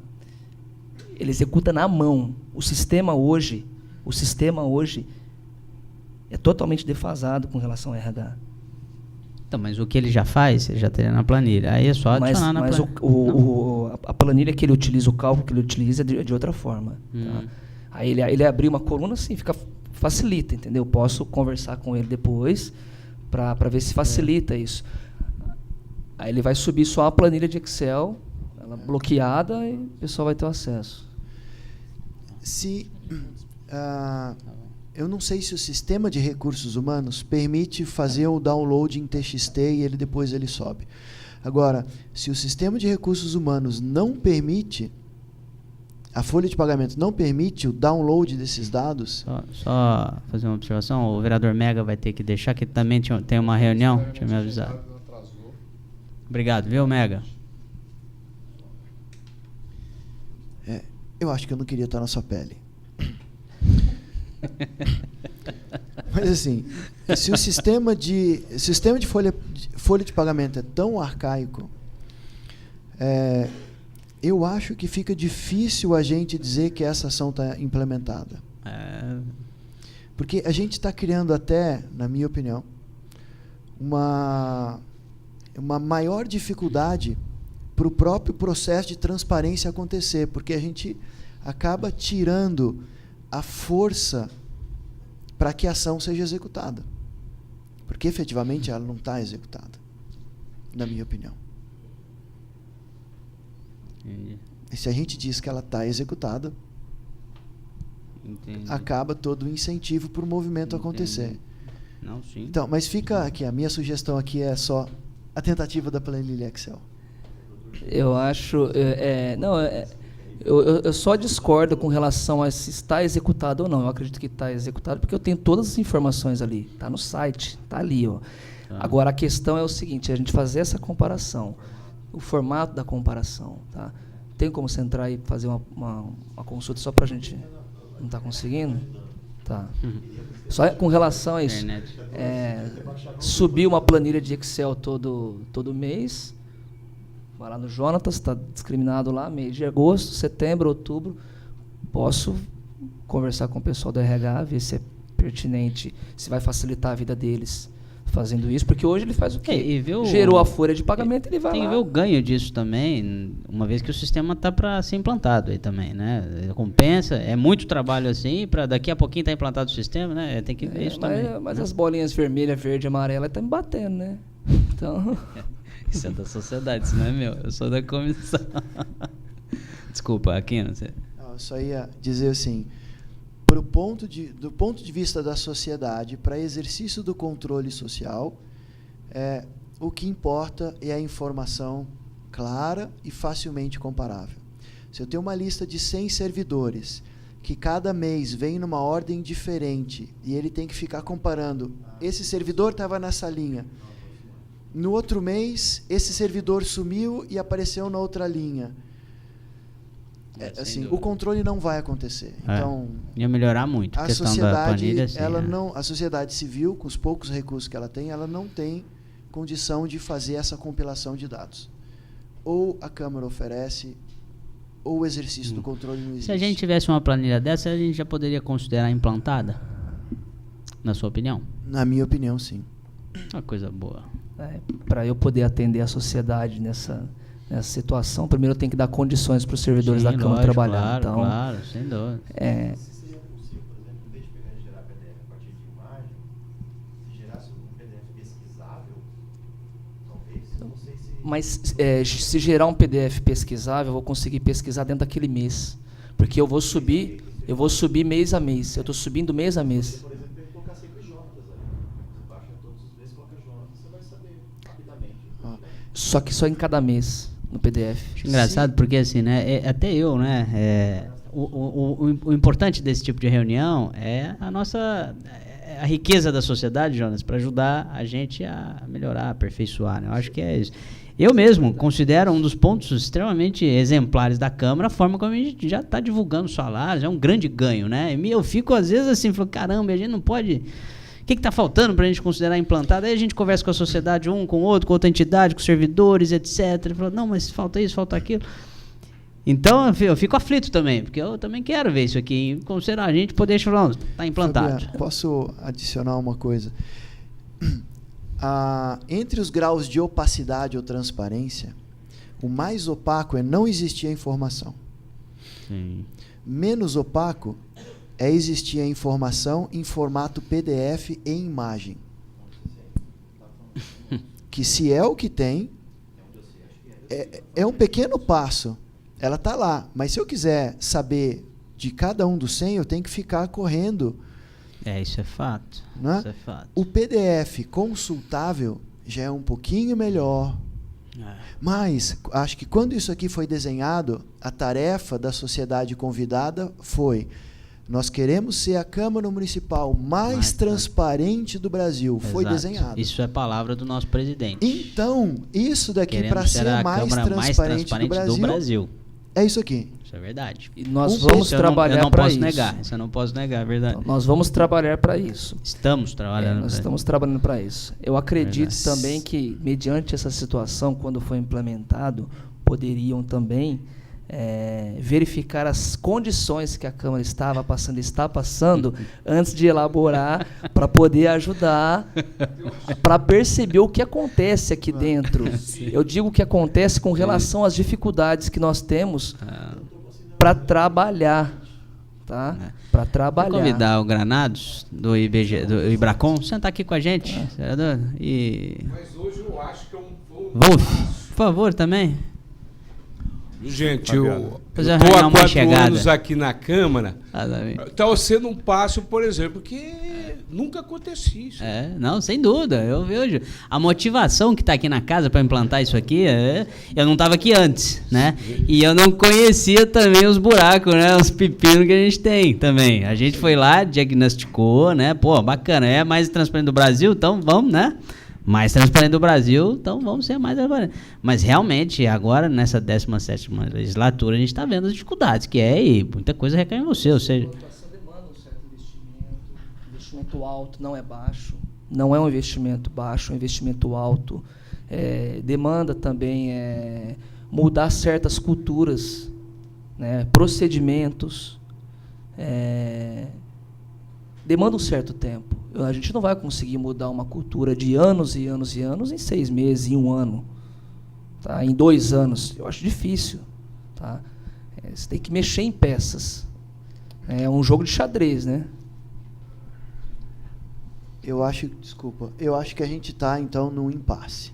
Ele executa na mão. O sistema hoje é totalmente defasado com relação ao RH. Então, mas o que ele já faz, ele já teria na planilha. Aí é só adicionar na planilha. Mas a planilha que ele utiliza, o cálculo que ele utiliza é de outra forma. Tá? Aí ele abrir uma coluna, assim, facilita, entendeu? Eu posso conversar com ele depois para ver se facilita isso. Aí ele vai subir só a planilha de Excel, ela bloqueada, e o pessoal vai ter acesso. Eu não sei se o sistema de recursos humanos permite fazer o download em TXT e depois ele sobe. Agora, se o sistema de recursos humanos não permite, a folha de pagamento não permite o download desses dados... Só fazer uma observação, o vereador Mega vai ter que deixar, que também tem uma reunião, tinha me avisado. Obrigado, viu, Mega? Eu acho que eu não queria estar na sua pele. Mas assim, se o sistema de folha de pagamento é tão arcaico, eu acho que fica difícil a gente dizer que essa ação está implementada. Porque a gente está criando até, na minha opinião, uma maior dificuldade para o próprio processo de transparência acontecer, porque a gente acaba tirando a força para que a ação seja executada. Porque, efetivamente, ela não está executada, na minha opinião. Entendi. E se a gente diz que ela está executada, Entendi. acaba todo o incentivo para o movimento acontecer. Não, sim. Então, mas fica aqui, a minha sugestão aqui é só a tentativa da planilha Excel. Eu acho... Eu só discordo com relação a se está executado ou não. Eu acredito que está executado porque eu tenho todas as informações ali. Está no site, está ali. Ó. Tá. Agora, a questão é o seguinte, a gente fazer essa comparação, o formato da comparação. Tá? Tem como você entrar e fazer uma consulta só para a gente... Não está conseguindo? Tá. Só com relação a isso, subir uma planilha de Excel todo mês, vai lá no Jonatas, está discriminado lá, mês de agosto, setembro, outubro, posso conversar com o pessoal do RH, ver se é pertinente, se vai facilitar a vida deles fazendo isso, porque hoje ele faz o quê? Gerou a folha de pagamento, ele vai lá. Tem que ver o ganho disso também, uma vez que o sistema está para ser implantado aí também, né? Compensa, é muito trabalho assim, para daqui a pouquinho estar implantado o sistema, né? Tem que ver isso também. Mas as bolinhas vermelha, verde e amarela estão me batendo, né? Então... Isso é da sociedade, isso não é meu, eu sou da comissão. Desculpa, Aquino, você... Eu só ia dizer assim, do ponto de vista da sociedade, para exercício do controle social, o que importa é a informação clara e facilmente comparável. Se eu tenho uma lista de 100 servidores, que cada mês vem numa ordem diferente, e ele tem que ficar comparando, esse servidor estava nessa linha, no outro mês, esse servidor sumiu e apareceu na outra linha. Assim, o controle não vai acontecer. Então, ia melhorar muito a questão da planilha. Assim, a sociedade civil, com os poucos recursos que ela não tem condição de fazer essa compilação de dados. Ou a Câmara oferece, ou o exercício do controle não existe. Se a gente tivesse uma planilha dessa, a gente já poderia considerar implantada? Na sua opinião? Na minha opinião, sim. Uma coisa boa. Para eu poder atender a sociedade nessa situação, primeiro eu tenho que dar condições para os servidores da Câmara trabalhar. Claro, claro, sem dúvida. Se seria possível, por exemplo, em vez de pegar e gerar PDF a partir de imagem, se gerasse um PDF pesquisável, talvez, não sei se... Mas se gerar um PDF pesquisável, eu vou conseguir pesquisar dentro daquele mês. Porque eu vou subir mês a mês. Eu estou subindo mês a mês. Por exemplo, tem que colocar sempre Jonatas ali. Você baixa todos os meses, coloca Jonatas, você vai saber rapidamente. Só que só em cada mês, no PDF. Acho engraçado, porque assim, né, até eu, né, o importante desse tipo de reunião é a riqueza da sociedade, Jonas, para ajudar a gente a melhorar, a aperfeiçoar, né? Eu acho que é isso. Eu mesmo considero um dos pontos extremamente exemplares da Câmara a forma como a gente já está divulgando salários, é um grande ganho, né? E eu fico às vezes assim, falo, caramba, a gente não pode... O que está faltando para a gente considerar implantado? Aí a gente conversa com a sociedade, um com o outro, com outra entidade, com servidores, etc. Fala, não, mas falta isso, falta aquilo. Então eu fico aflito também, porque eu também quero ver isso aqui, considerar a gente poder falar, está implantado. Fabiano, posso adicionar uma coisa? Entre os graus de opacidade ou transparência, o mais opaco é não existir a informação. Sim. Menos opaco é existir a informação em formato PDF e imagem. Que se é o que tem, é um pequeno passo. Ela está lá, mas se eu quiser saber de cada um dos 100, eu tenho que ficar correndo. Isso é fato. Né? Isso é fato. O PDF consultável já é um pouquinho melhor. Mas acho que quando isso aqui foi desenhado, a tarefa da sociedade convidada foi: nós queremos ser a Câmara Municipal mais transparente do Brasil. Exato. Foi desenhado. Isso é palavra do nosso presidente. Então, isso daqui para ser a mais transparente do Brasil, é isso aqui. Isso é verdade. E nós vamos trabalhar para isso. Isso eu não posso negar, é verdade. Então, nós vamos trabalhar para isso. Estamos trabalhando. Nós estamos trabalhando para isso. Eu acredito também que, mediante essa situação, quando foi implementado, poderiam também verificar as condições que a Câmara está passando, antes de elaborar, para poder ajudar, para perceber o que acontece aqui dentro. Eu digo o que acontece com relação às dificuldades que nós temos para trabalhar. Tá? Para trabalhar. Vou convidar o Granados, do Ibracon, sentar aqui com a gente. Mas hoje eu acho que é um Wolf, por favor, também. Gente, eu Fazer uma estou reunião há mais 4 chegada. anos aqui na Câmara. Exatamente. Está sendo um passo, por exemplo, que nunca acontecia isso. Não, sem dúvida. Eu vejo a motivação que está aqui na casa para implantar isso aqui. Eu não estava aqui antes, né? E eu não conhecia também os buracos, né? Os pepinos que a gente tem também. A gente foi lá, diagnosticou, né? Pô, bacana. É mais transparente do Brasil, então vamos, né? Mais transparente do Brasil, então vamos ser mais transparentes. Mas realmente, agora, nessa 17ª legislatura, a gente está vendo as dificuldades, e muita coisa recai em você, ou seja... A educação demanda um certo investimento alto, não é baixo, não é um investimento baixo, é um investimento alto. Demanda também mudar certas culturas, né, procedimentos, demanda um certo tempo. A gente não vai conseguir mudar uma cultura de anos e anos e anos em 6 meses, em 1 ano, tá? Em 2 anos. Eu acho difícil. Tá? Você tem que mexer em peças. É um jogo de xadrez, né? Eu acho que a gente está, então, num impasse.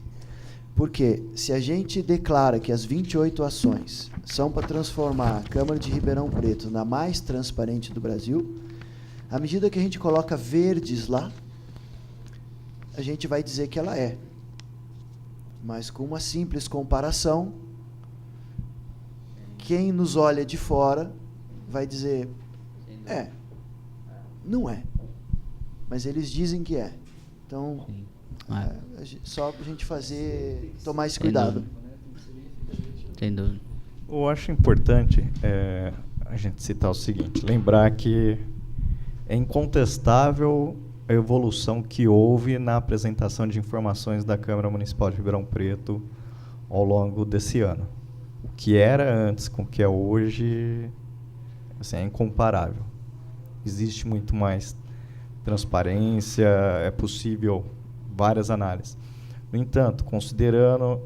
Porque se a gente declara que as 28 ações são para transformar a Câmara de Ribeirão Preto na mais transparente do Brasil, à medida que a gente coloca verdes lá, a gente vai dizer que ela é. Mas com uma simples comparação, quem nos olha de fora vai dizer, não é. Mas eles dizem que é. Então, só para a gente tomar esse cuidado. Sem dúvida. Eu acho importante a gente citar o seguinte, lembrar que é incontestável a evolução que houve na apresentação de informações da Câmara Municipal de Ribeirão Preto ao longo desse ano. O que era antes com o que é hoje, assim, é incomparável. Existe muito mais transparência, é possível várias análises. No entanto, considerando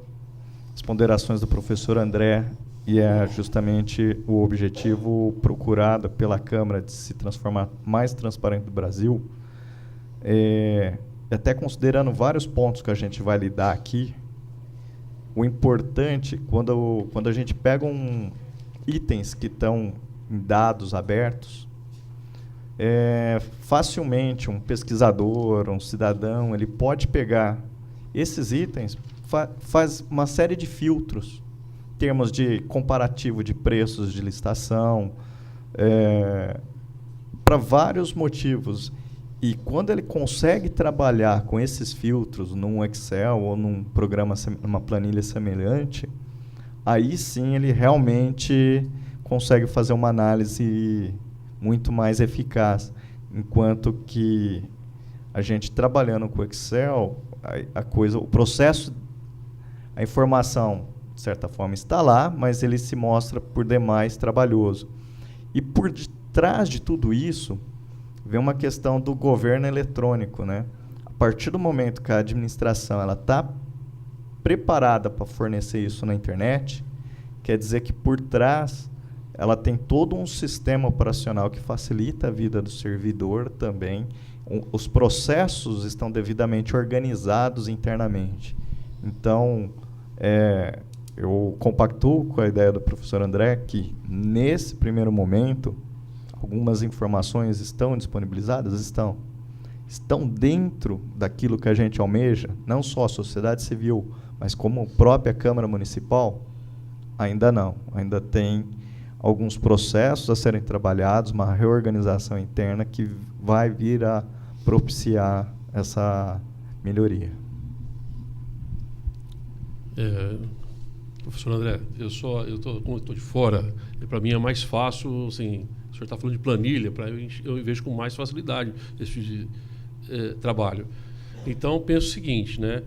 as ponderações do professor André, e é justamente o objetivo procurado pela Câmara de se transformar mais transparente do Brasil, até considerando vários pontos que a gente vai lidar aqui, o importante, quando a gente pega itens que estão em dados abertos, facilmente um pesquisador, um cidadão, ele pode pegar esses itens, faz uma série de filtros, em termos de comparativo de preços de licitação, para vários motivos. E quando ele consegue trabalhar com esses filtros num Excel ou num programa, numa planilha semelhante, aí sim ele realmente consegue fazer uma análise muito mais eficaz. Enquanto que a gente trabalhando com o Excel, o processo, a informação, de certa forma, está lá, mas ele se mostra por demais trabalhoso. E por detrás de tudo isso, vem uma questão do governo eletrônico, né? A partir do momento que a administração está preparada para fornecer isso na internet, quer dizer que por trás ela tem todo um sistema operacional que facilita a vida do servidor também. Os processos estão devidamente organizados internamente. Então, eu compactuo com a ideia do professor André que, nesse primeiro momento, algumas informações estão disponibilizadas? Estão dentro daquilo que a gente almeja, não só a sociedade civil, mas como a própria Câmara Municipal? Ainda não. Ainda tem alguns processos a serem trabalhados, uma reorganização interna que vai vir a propiciar essa melhoria. Professor André, como eu estou de fora, para mim é mais fácil, assim, o senhor está falando de planilha, eu vejo com mais facilidade esse tipo de trabalho. Então, penso o seguinte, né?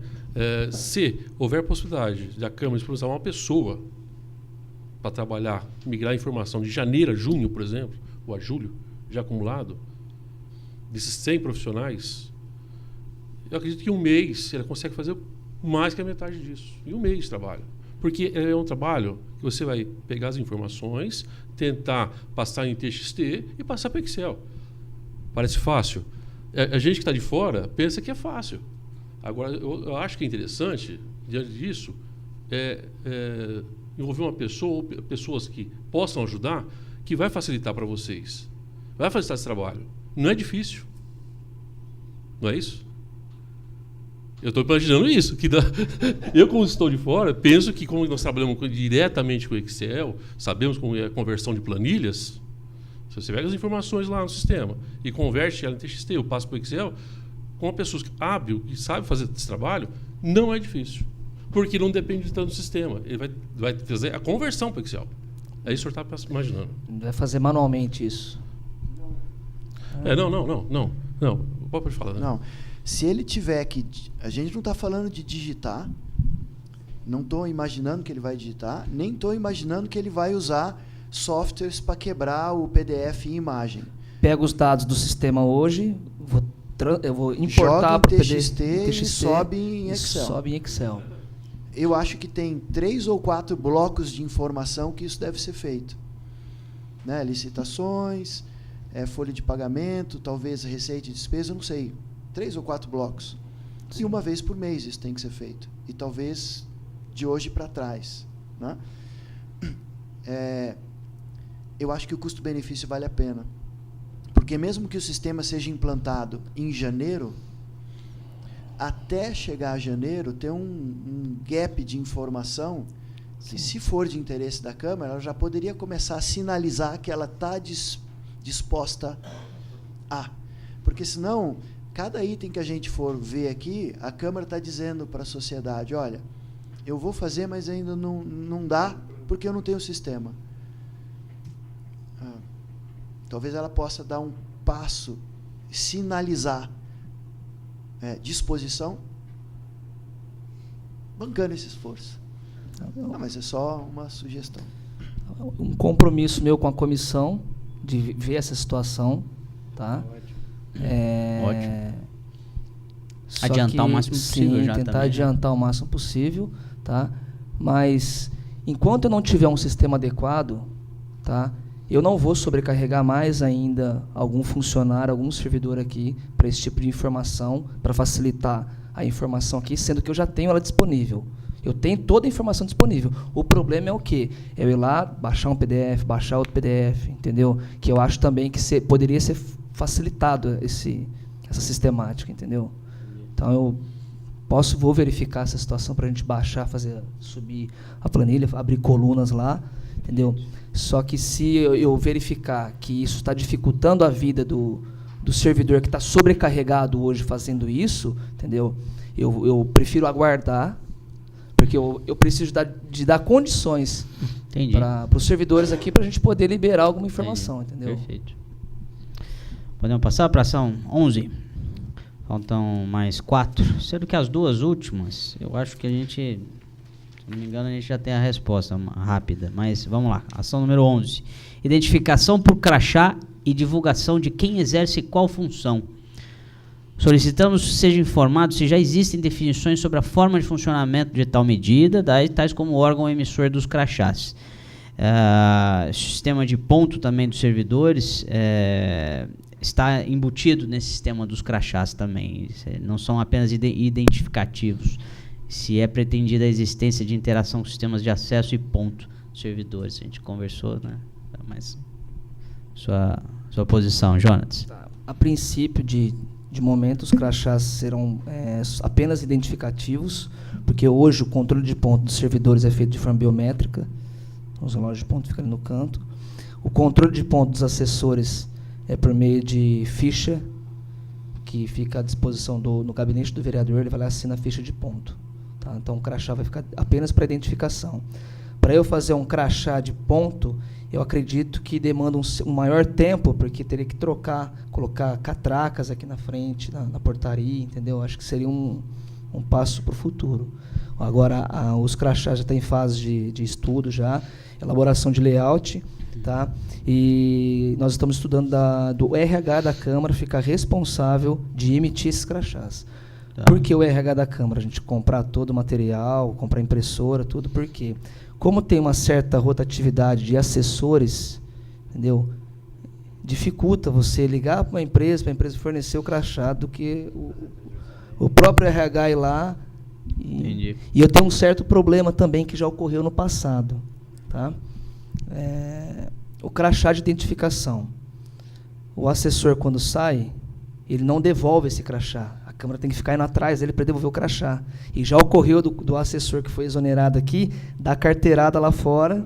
Se houver possibilidade da Câmara disponibilizar uma pessoa para trabalhar, migrar a informação de janeiro a junho, por exemplo, ou a julho, já acumulado, desses 100 profissionais, eu acredito que em um mês ela consegue fazer mais que a metade disso. Em um mês de trabalho. Porque é um trabalho que você vai pegar as informações, tentar passar em TXT e passar para Excel. Parece fácil. A gente que está de fora pensa que é fácil. Agora, eu acho que é interessante, diante disso, envolver uma pessoa ou pessoas que possam ajudar, que vai facilitar para vocês. Vai facilitar esse trabalho. Não é difícil. Não é isso? Eu estou imaginando isso. Eu, como estou de fora, penso que como nós trabalhamos diretamente com o Excel, sabemos como é a conversão de planilhas, se você pega as informações lá no sistema e converte ela em TXT, eu passo para o Excel, com uma pessoa hábil, que sabe fazer esse trabalho, não é difícil. Porque não depende de tanto do sistema. Ele vai fazer a conversão para o Excel. É isso que o senhor está imaginando. Vai fazer manualmente isso. Não. Pode falar. Né? Não. Se ele tiver que... A gente não está falando de digitar. Não estou imaginando que ele vai digitar. Nem estou imaginando que ele vai usar softwares para quebrar o PDF em imagem. Pega os dados do sistema hoje, eu vou importar para o TXT e sobe em Excel. Sobe em Excel. Eu acho que tem 3 ou 4 blocos de informação que isso deve ser feito. Né? Licitações, folha de pagamento, talvez receita e despesa, não sei. 3 ou 4 blocos. Sim. E uma vez por mês isso tem que ser feito. E talvez de hoje para trás. Né? Eu acho que o custo-benefício vale a pena. Porque mesmo que o sistema seja implantado em janeiro, até chegar a janeiro, tem um gap de informação que, se for de interesse da Câmara, ela já poderia começar a sinalizar que ela está disposta a. Porque senão, cada item que a gente for ver aqui, a Câmara está dizendo para a sociedade, olha, eu vou fazer, mas ainda não dá, porque eu não tenho sistema. Talvez ela possa dar um passo, sinalizar disposição, bancando esse esforço. Não, mas é só uma sugestão. Um compromisso meu com a comissão de ver essa situação, tá? Ótimo. Adiantar o máximo possível. Sim, já tentar também, adiantar o máximo possível, tá? Mas enquanto eu não tiver um sistema adequado, tá? Eu não vou sobrecarregar mais ainda algum funcionário, algum servidor aqui para esse tipo de informação, para facilitar a informação aqui, sendo que eu já tenho ela disponível. Eu tenho toda a informação disponível. O problema é o quê? É eu ir lá, baixar um PDF, baixar outro PDF, entendeu? Que eu acho também que poderia ser facilitado essa sistemática, entendeu? Então eu vou verificar essa situação para a gente baixar, subir a planilha, abrir colunas lá, entendeu? Só que se eu verificar que isso está dificultando a vida do servidor que está sobrecarregado hoje fazendo isso, entendeu? Eu prefiro aguardar, porque eu preciso de dar condições para os servidores aqui para a gente poder liberar alguma informação, entendeu? Perfeito. Podemos passar para a ação 11? Faltam mais 4. Sendo que as duas últimas, eu acho que a gente... Se não me engano, a gente já tem a resposta rápida, mas vamos lá. Ação número 11. Identificação por crachá e divulgação de quem exerce qual função. Solicitamos que seja informado se já existem definições sobre a forma de funcionamento de tal medida, tais como o órgão emissor dos crachás. Sistema de ponto também dos servidores está embutido nesse sistema dos crachás também. Não são apenas identificativos. Se é pretendida a existência de interação com sistemas de acesso e ponto dos servidores. A gente conversou, né? Mas sua posição, Jonas. Tá. A princípio, de momento, os crachás serão apenas identificativos, porque hoje o controle de ponto dos servidores é feito de forma biométrica. Os relógios de ponto ficam ali no canto. O controle de ponto dos assessores é por meio de ficha, que fica à disposição no gabinete do vereador, ele vai lá e assina a ficha de ponto. Tá? Então o crachá vai ficar apenas para identificação. Para eu fazer um crachá de ponto, eu acredito que demanda um maior tempo, porque teria que colocar catracas aqui na frente, na portaria, entendeu? Acho que seria um passo para o futuro. Agora, os crachás já estão em fase de estudo, já, elaboração de layout, tá? E nós estamos estudando do RH da Câmara ficar responsável de emitir esses crachás. Tá. Por que o RH da Câmara? A gente comprar todo o material, comprar impressora, tudo, por quê? Como tem uma certa rotatividade de assessores, entendeu? Dificulta você ligar para a empresa fornecer o crachá do que o próprio RH ir lá. E eu tenho um certo problema também que já ocorreu no passado. Tá? O crachá de identificação. O assessor, quando sai, ele não devolve esse crachá. A Câmara tem que ficar indo atrás dele para devolver o crachá. E já ocorreu do assessor que foi exonerado aqui, dar carteirada lá fora,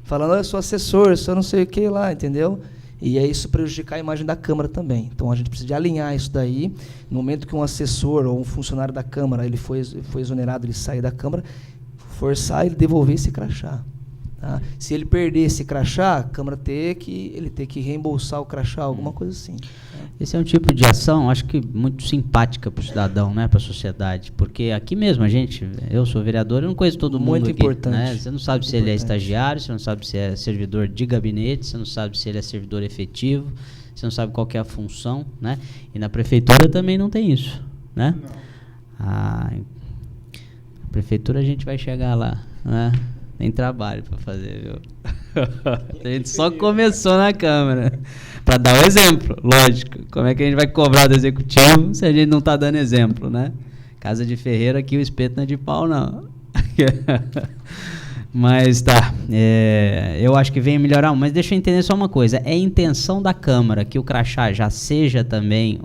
falando, eu sou assessor, eu sou não sei o que lá, entendeu? E é isso prejudicar a imagem da Câmara também. Então, a gente precisa de alinhar isso daí. No momento que um assessor ou um funcionário da Câmara ele foi exonerado, ele sair da Câmara, forçar ele devolver esse crachá. Tá? Se ele perder esse crachá, a Câmara ter que reembolsar o crachá, alguma coisa assim. Tá? Esse é um tipo de ação, acho que muito simpática para o cidadão, né, para a sociedade. Porque aqui mesmo eu sou vereador, eu não conheço todo mundo muito aqui, importante. né? Você não sabe se ele é estagiário, você não sabe se é servidor de gabinete, você não sabe se ele é servidor efetivo, você não sabe qual que é a função, né? E na prefeitura também não tem isso, né? Na prefeitura a gente vai chegar lá, né? Tem trabalho para fazer, viu? A gente só começou na Câmara. Para dar o exemplo, lógico. Como é que a gente vai cobrar do executivo se a gente não está dando exemplo, né? Casa de ferreiro aqui, o espeto não é de pau, não. Mas tá. Eu acho que vem melhorar. Mas deixa eu entender só uma coisa. É intenção da Câmara que o crachá já seja também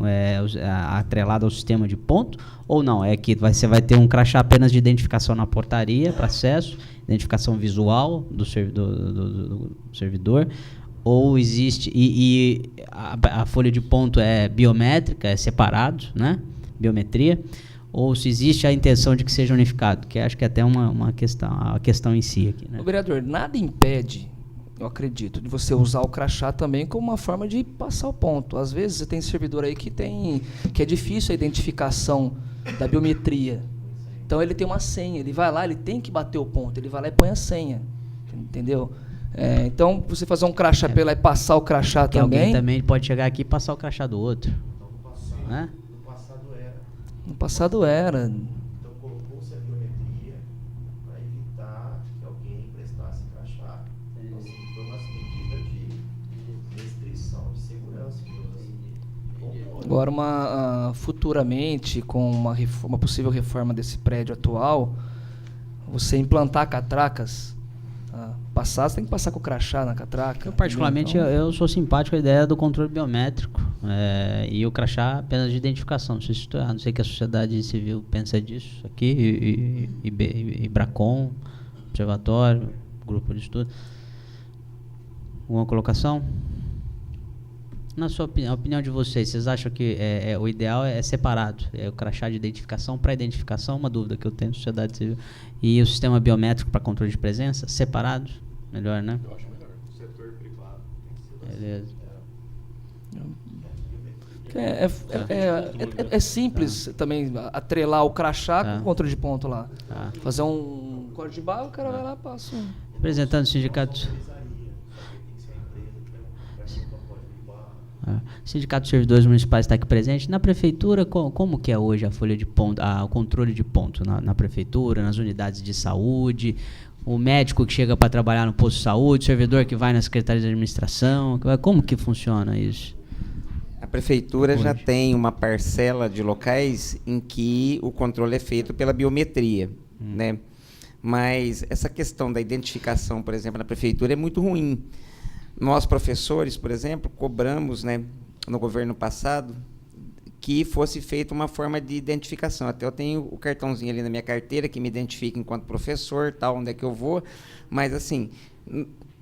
atrelado ao sistema de ponto? Ou não? É que você vai ter um crachá apenas de identificação na portaria para acesso, identificação visual do servidor, ou existe e a folha de ponto é biométrica, é separado, né? Biometria, ou se existe a intenção de que seja unificado, que acho que é até uma questão, a questão em si aqui, né? O vereador, nada impede, eu acredito, de você usar o crachá também como uma forma de passar o ponto. Às vezes você tem servidor aí que é difícil a identificação da biometria. Então ele tem uma senha, ele vai lá, ele tem que bater o ponto, ele vai lá e põe a senha, entendeu? Então, você fazer um crachá pela e passar o crachá também... Alguém também pode chegar aqui e passar o crachá do outro. Então, no passado era. No passado era. Então, colocou-se a biometria para evitar que alguém prestasse crachá. Então, assim, foi uma medida de restrição de segurança. Agora, futuramente, com uma possível reforma desse prédio atual, você implantar catracas... Passar, você tem que passar com o crachá na catraca. Particularmente, então, eu sou simpático à ideia do controle biométrico e o crachá apenas de identificação. Não sei se estou errado, não sei que a sociedade civil pensa disso aqui, e Bracon, Observatório, Grupo de Estudo. Alguma colocação? Na sua opinião, a opinião de vocês acham que o ideal é separado? É o crachá de identificação para identificação, uma dúvida que eu tenho na sociedade civil, e o sistema biométrico para controle de presença, separados? Melhor, né? Eu acho melhor. O setor privado tem que ser Beleza. É simples também atrelar o crachá com o controle de ponto lá. Fazer um código de barra, o cara vai lá e passa. Representando o sindicato. O Sindicato dos Servidores Municipais está aqui presente. Na prefeitura, como que é hoje a folha de ponto, o controle de ponto na prefeitura, nas unidades de saúde, o médico que chega para trabalhar no posto de saúde, o servidor que vai na Secretaria de Administração, como que funciona isso? A prefeitura já tem uma parcela de locais em que o controle é feito pela biometria, né? Mas essa questão da identificação, por exemplo, na prefeitura é muito ruim. Nós, professores, por exemplo, cobramos, né, no governo passado que fosse feita uma forma de identificação. Até eu tenho o cartãozinho ali na minha carteira que me identifica enquanto professor, tal, onde é que eu vou, mas assim,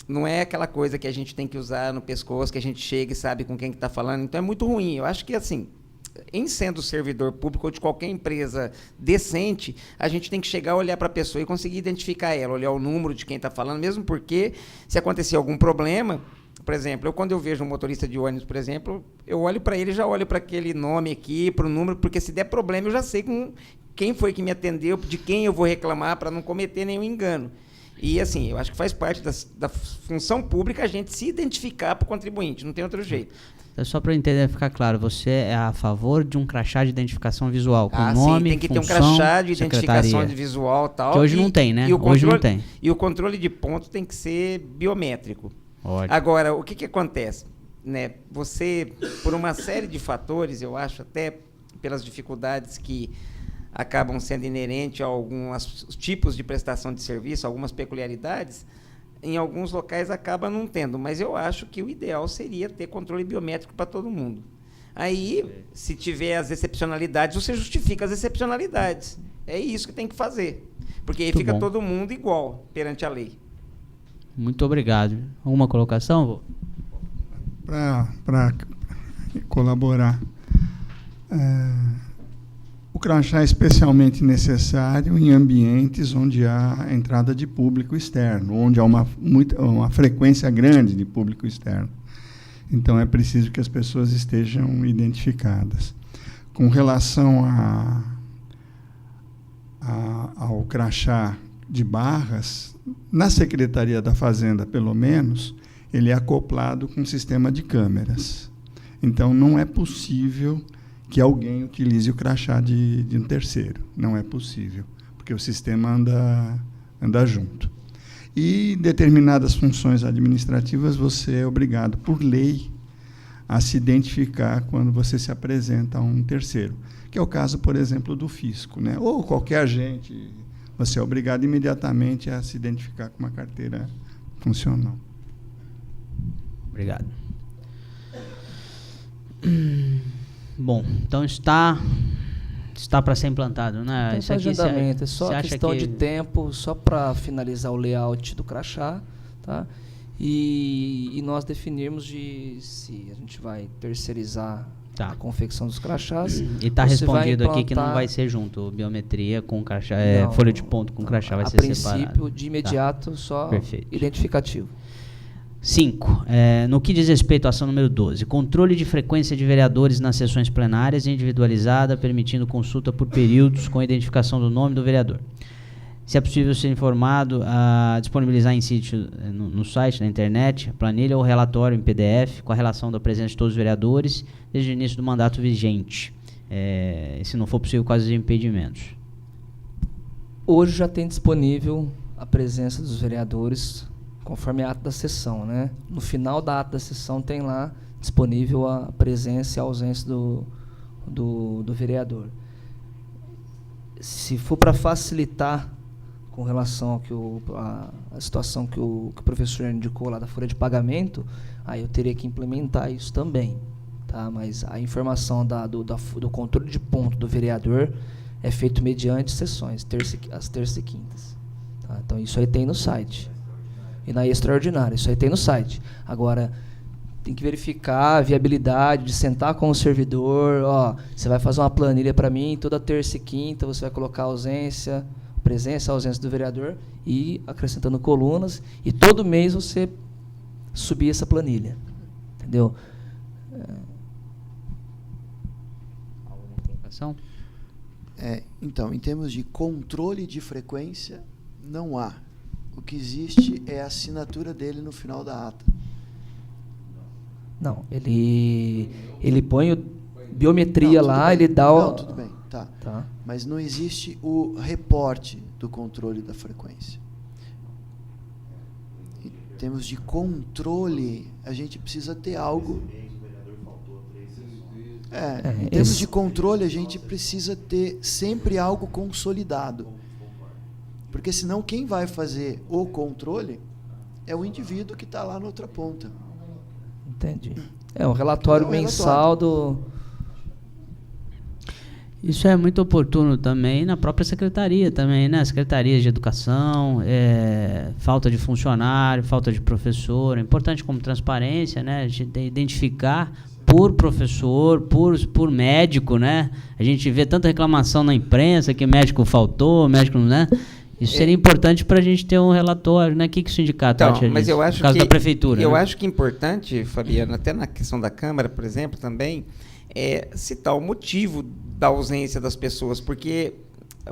não é aquela coisa que a gente tem que usar no pescoço, que a gente chega e sabe com quem que está falando, então é muito ruim. Eu acho que, assim, em sendo servidor público ou de qualquer empresa decente, a gente tem que chegar, olhar para a pessoa e conseguir identificar ela, olhar o número de quem está falando, mesmo porque, se acontecer algum problema, por exemplo, quando eu vejo um motorista de ônibus, por exemplo, eu olho para ele, já olho para aquele nome aqui, para o número, porque se der problema, eu já sei quem foi que me atendeu, de quem eu vou reclamar, para não cometer nenhum engano. E, assim, eu acho que faz parte da função pública a gente se identificar para o contribuinte, não tem outro jeito. Só para entender, ficar claro, você é a favor de um crachá de identificação visual, com nome, sim, tem que função, ter um crachá de identificação de visual e tal. Que hoje não tem, né? Hoje não tem. E o controle de ponto tem que ser biométrico. Ótimo. Agora, o que acontece? Né? Você, por uma série de fatores, eu acho, até pelas dificuldades que acabam sendo inerentes a alguns tipos de prestação de serviço, algumas peculiaridades, em alguns locais acaba não tendo, mas eu acho que o ideal seria ter controle biométrico para todo mundo. Aí, se tiver as excepcionalidades, você justifica as excepcionalidades. É isso que tem que fazer, porque aí Muito fica bom. todo mundo igual perante a lei. Muito obrigado. Alguma colocação, vô? Para colaborar. O crachá é especialmente necessário em ambientes onde há entrada de público externo, onde há uma frequência grande de público externo. Então, é preciso que as pessoas estejam identificadas. Com relação ao crachá de barras, na Secretaria da Fazenda, pelo menos, ele é acoplado com um sistema de câmeras. Então, não é possível que alguém utilize o crachá de um terceiro. Não é possível, porque o sistema anda junto. E determinadas funções administrativas, você é obrigado, por lei, a se identificar quando você se apresenta a um terceiro, que é o caso, por exemplo, do fisco, né? Ou qualquer agente, você é obrigado imediatamente a se identificar com uma carteira funcional. Obrigado. Bom, então está para ser implantado, né? Tem agendamento, é só questão de tempo, só para finalizar o layout do crachá, tá? E nós definirmos se a gente vai terceirizar a confecção dos crachás. E está respondido aqui que não vai ser junto, biometria com crachá, folha de ponto com crachá vai ser separado. A princípio, de imediato, só Perfeito. Identificativo. 5. No que diz respeito à ação número 12, controle de frequência de vereadores nas sessões plenárias individualizada, permitindo consulta por períodos com a identificação do nome do vereador. Se é possível ser informado, disponibilizar em sítio, no site, na internet, a planilha ou relatório em PDF com a relação da presença de todos os vereadores desde o início do mandato vigente. Se não for possível, quais os impedimentos? Hoje já tem disponível a presença dos vereadores conforme a ata da sessão, né? No final da ata da sessão tem lá disponível a presença e a ausência do vereador. Se for para facilitar com relação à situação que o professor indicou lá da folha de pagamento, aí eu teria que implementar isso também, tá? Mas a informação do controle de ponto do vereador é feito mediante sessões, às terças e quintas. Tá? Então isso aí tem no site. E na extraordinária, isso aí tem no site. Agora, tem que verificar a viabilidade de sentar com o servidor, você vai fazer uma planilha para mim, toda terça e quinta você vai colocar ausência, presença, ausência do vereador, e acrescentando colunas, e todo mês você subir essa planilha. Entendeu? Alguma colocação? Então, em termos de controle de frequência, não há. O que existe é a assinatura dele no final da ata. Não, ele põe biometria lá, ele dá o... Não, tudo bem, tá. Mas não existe o reporte do controle da frequência. Em termos de controle, a gente precisa ter algo... em termos de controle, a gente precisa ter sempre algo consolidado. Porque senão quem vai fazer o controle é o indivíduo que está lá na outra ponta. Entendi. Um relatório mensal do... Isso é muito oportuno também na própria secretaria também, né? Secretarias de Educação, falta de funcionário, falta de professor. É importante como transparência, né? A gente identificar por professor, por médico, né? A gente vê tanta reclamação na imprensa que médico faltou, médico, né? Isso seria importante para a gente ter um relatório, né? O que o sindicato acha disso? Mas eu acho no caso da prefeitura. Eu né? acho que é importante, Fabiano, até na questão da Câmara, por exemplo, também, citar o motivo da ausência das pessoas, porque,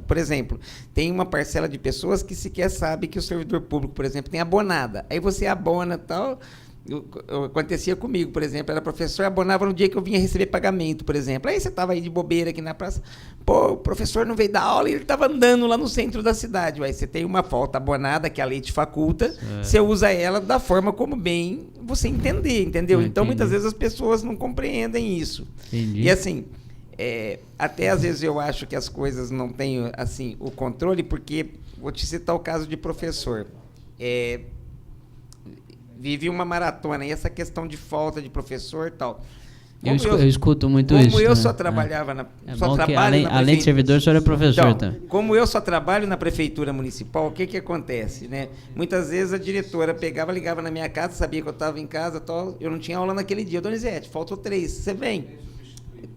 por exemplo, tem uma parcela de pessoas que sequer sabe que o servidor público, por exemplo, tem abonada. Aí você abona e tal... Acontecia comigo, por exemplo, era professor, abonava no dia que eu vinha receber pagamento, por exemplo. Aí você estava aí de bobeira aqui na praça, o professor não veio dar aula e ele estava andando lá no centro da cidade. Aí você tem uma falta abonada que a lei te faculta, você usa ela da forma como bem você entender, entendeu? Então, muitas vezes as pessoas não compreendem isso. Entendi. E assim, até às vezes eu acho que as coisas não têm assim, o controle, porque, vou te citar o caso de professor. vive uma maratona. E essa questão de falta de professor e tal. Eu escuto muito isso. Como eu né? só trabalhava na bom que além de servidor, o senhor é professor então, também. Como eu só trabalho na prefeitura municipal, o que acontece, né? Muitas vezes a diretora ligava na minha casa, sabia que eu estava em casa, tal, eu não tinha aula naquele dia. Dona Isete, faltou 3, você vem?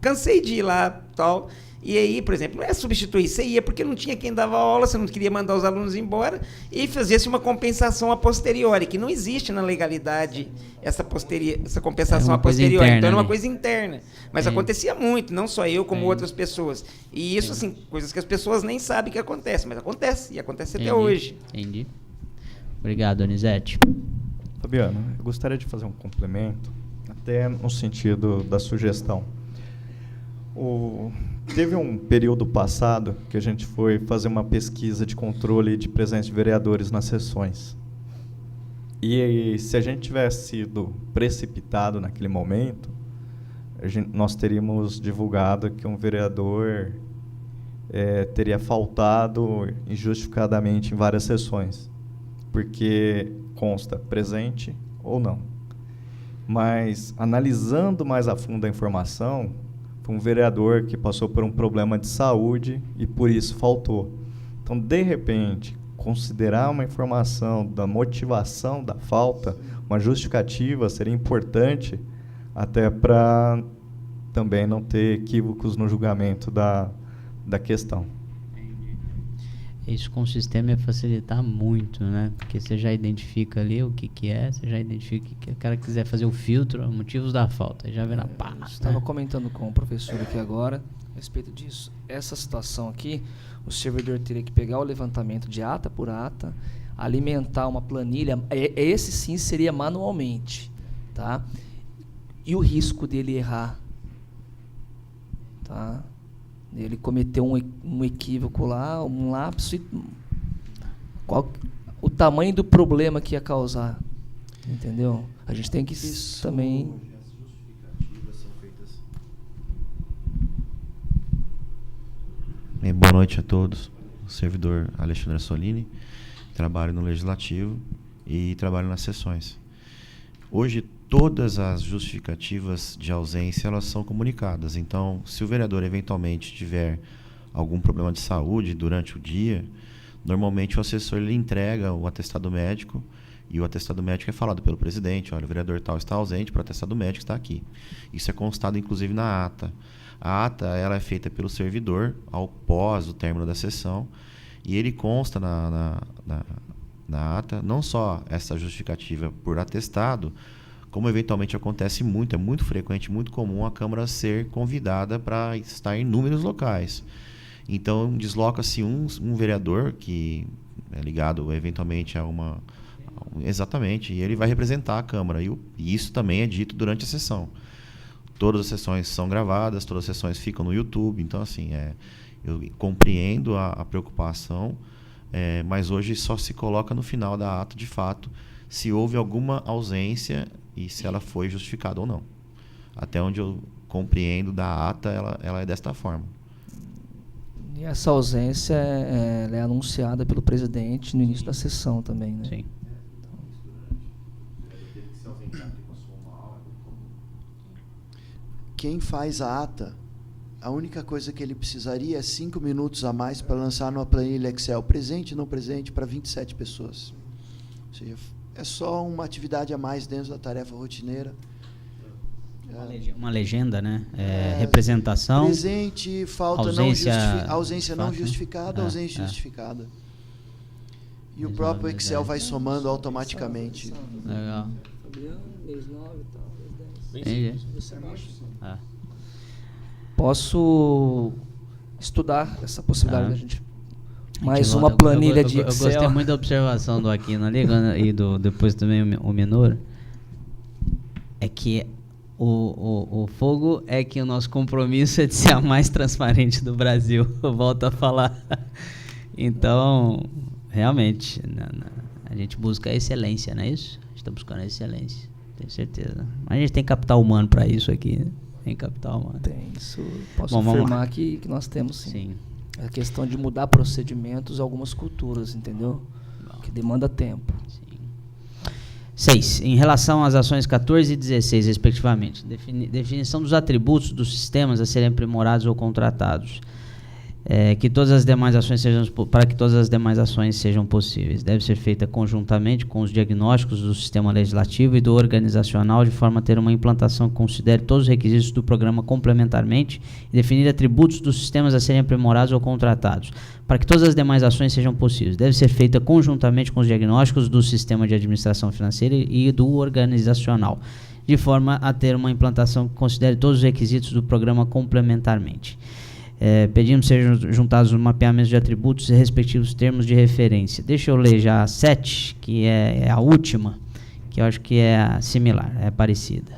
Cansei de ir lá, tal. E aí, por exemplo, não é substituir, você ia porque não tinha quem dava aula, você não queria mandar os alunos embora, e fazia-se uma compensação a posteriori, que não existe na legalidade essa compensação a posteriori. Interna, então era uma né? coisa interna. Mas acontecia muito, não só eu, como outras pessoas. E isso, assim, coisas que as pessoas nem sabem que acontece, mas acontece, e acontece até hoje. Entendi. Obrigado, Donizete. Fabiano, eu gostaria de fazer um complemento, até no sentido da sugestão. Teve um período passado que a gente foi fazer uma pesquisa de controle de presença de vereadores nas sessões. E se a gente tivesse sido precipitado naquele momento, nós teríamos divulgado que um vereador teria faltado injustificadamente em várias sessões, porque consta presente ou não. Mas, analisando mais a fundo a informação, foi um vereador que passou por um problema de saúde e por isso faltou. Então, de repente, considerar uma informação da motivação da falta, uma justificativa, seria importante até para também não ter equívocos no julgamento da questão. Isso com o sistema ia facilitar muito, né? Porque você já identifica ali o que é, você já identifica que o cara quiser fazer o filtro, motivos da falta, já vê na pá. Estava comentando com o professor aqui agora a respeito disso. Essa situação aqui, o servidor teria que pegar o levantamento de ata por ata, alimentar uma planilha, esse sim seria manualmente, tá? E o risco dele errar, tá? Ele cometeu um equívoco lá, um lapso, o tamanho do problema que ia causar, entendeu? A gente tem que também... Boa noite a todos. Servidor Alexandre Solini, trabalho no Legislativo e trabalho nas sessões. Hoje, todas as justificativas de ausência elas são comunicadas. Então, se o vereador eventualmente tiver algum problema de saúde durante o dia, normalmente o assessor lhe entrega o atestado médico e o atestado médico é falado pelo presidente. Olha, o vereador tal está ausente, o atestado médico está aqui. Isso é constado, inclusive, na ata. A ata ela é feita pelo servidor após o término da sessão e ele consta na ata não só essa justificativa por atestado, como eventualmente acontece muito, é muito frequente, muito comum a Câmara ser convidada para estar em inúmeros locais. Então, desloca-se um vereador que é ligado eventualmente a uma... Exatamente, e ele vai representar a Câmara. E isso também é dito durante a sessão. Todas as sessões são gravadas, todas as sessões ficam no YouTube. Então, assim, eu compreendo a preocupação, mas hoje só se coloca no final da ata, de fato, se houve alguma ausência e se ela foi justificada ou não. Até onde eu compreendo da ata, ela é desta forma. E essa ausência ela é anunciada pelo presidente no início da sessão também, né? Sim. Quem faz a ata, a única coisa que ele precisaria é 5 minutos a mais para lançar numa planilha Excel presente e não presente para 27 pessoas. Ou seja, é só uma atividade a mais dentro da tarefa rotineira. Uma legenda, né? Representação. Presente, falta ausência não justificada, ausência justificada. E o próprio Excel vai somando automaticamente. Legal. Mês 9 e tal, mês 10. Ah. Posso estudar essa possibilidade da gente... Mais uma planilha de Excel. Eu gostei muito da observação do Aquino ali e depois também o Minoro. É que o fogo é que o nosso compromisso é de ser a mais transparente do Brasil. Eu volto a falar. Então, realmente, a gente busca a excelência, não é isso? A gente está buscando a excelência, tenho certeza. Mas a gente tem capital humano para isso aqui, né? Tem capital humano. Tem, isso posso afirmar que nós temos sim. É a questão de mudar procedimentos em algumas culturas, entendeu? Que demanda tempo. Sim. 6. Em relação às ações 14 e 16, respectivamente, definição dos atributos dos sistemas a serem aprimorados ou contratados. Para que todas as demais ações sejam possíveis. Deve ser feita conjuntamente com os diagnósticos do sistema legislativo e do organizacional, de forma a ter uma implantação que considere todos os requisitos do programa complementarmente e definir atributos dos sistemas a serem aprimorados ou contratados. Para que todas as demais ações sejam possíveis. Deve ser feita conjuntamente com os diagnósticos do sistema de administração financeira e do organizacional, de forma a ter uma implantação que considere todos os requisitos do programa complementarmente. Pedimos que sejam juntados os mapeamentos de atributos e respectivos termos de referência. Deixa eu ler já a 7, que é a última, que eu acho que é similar, é parecida,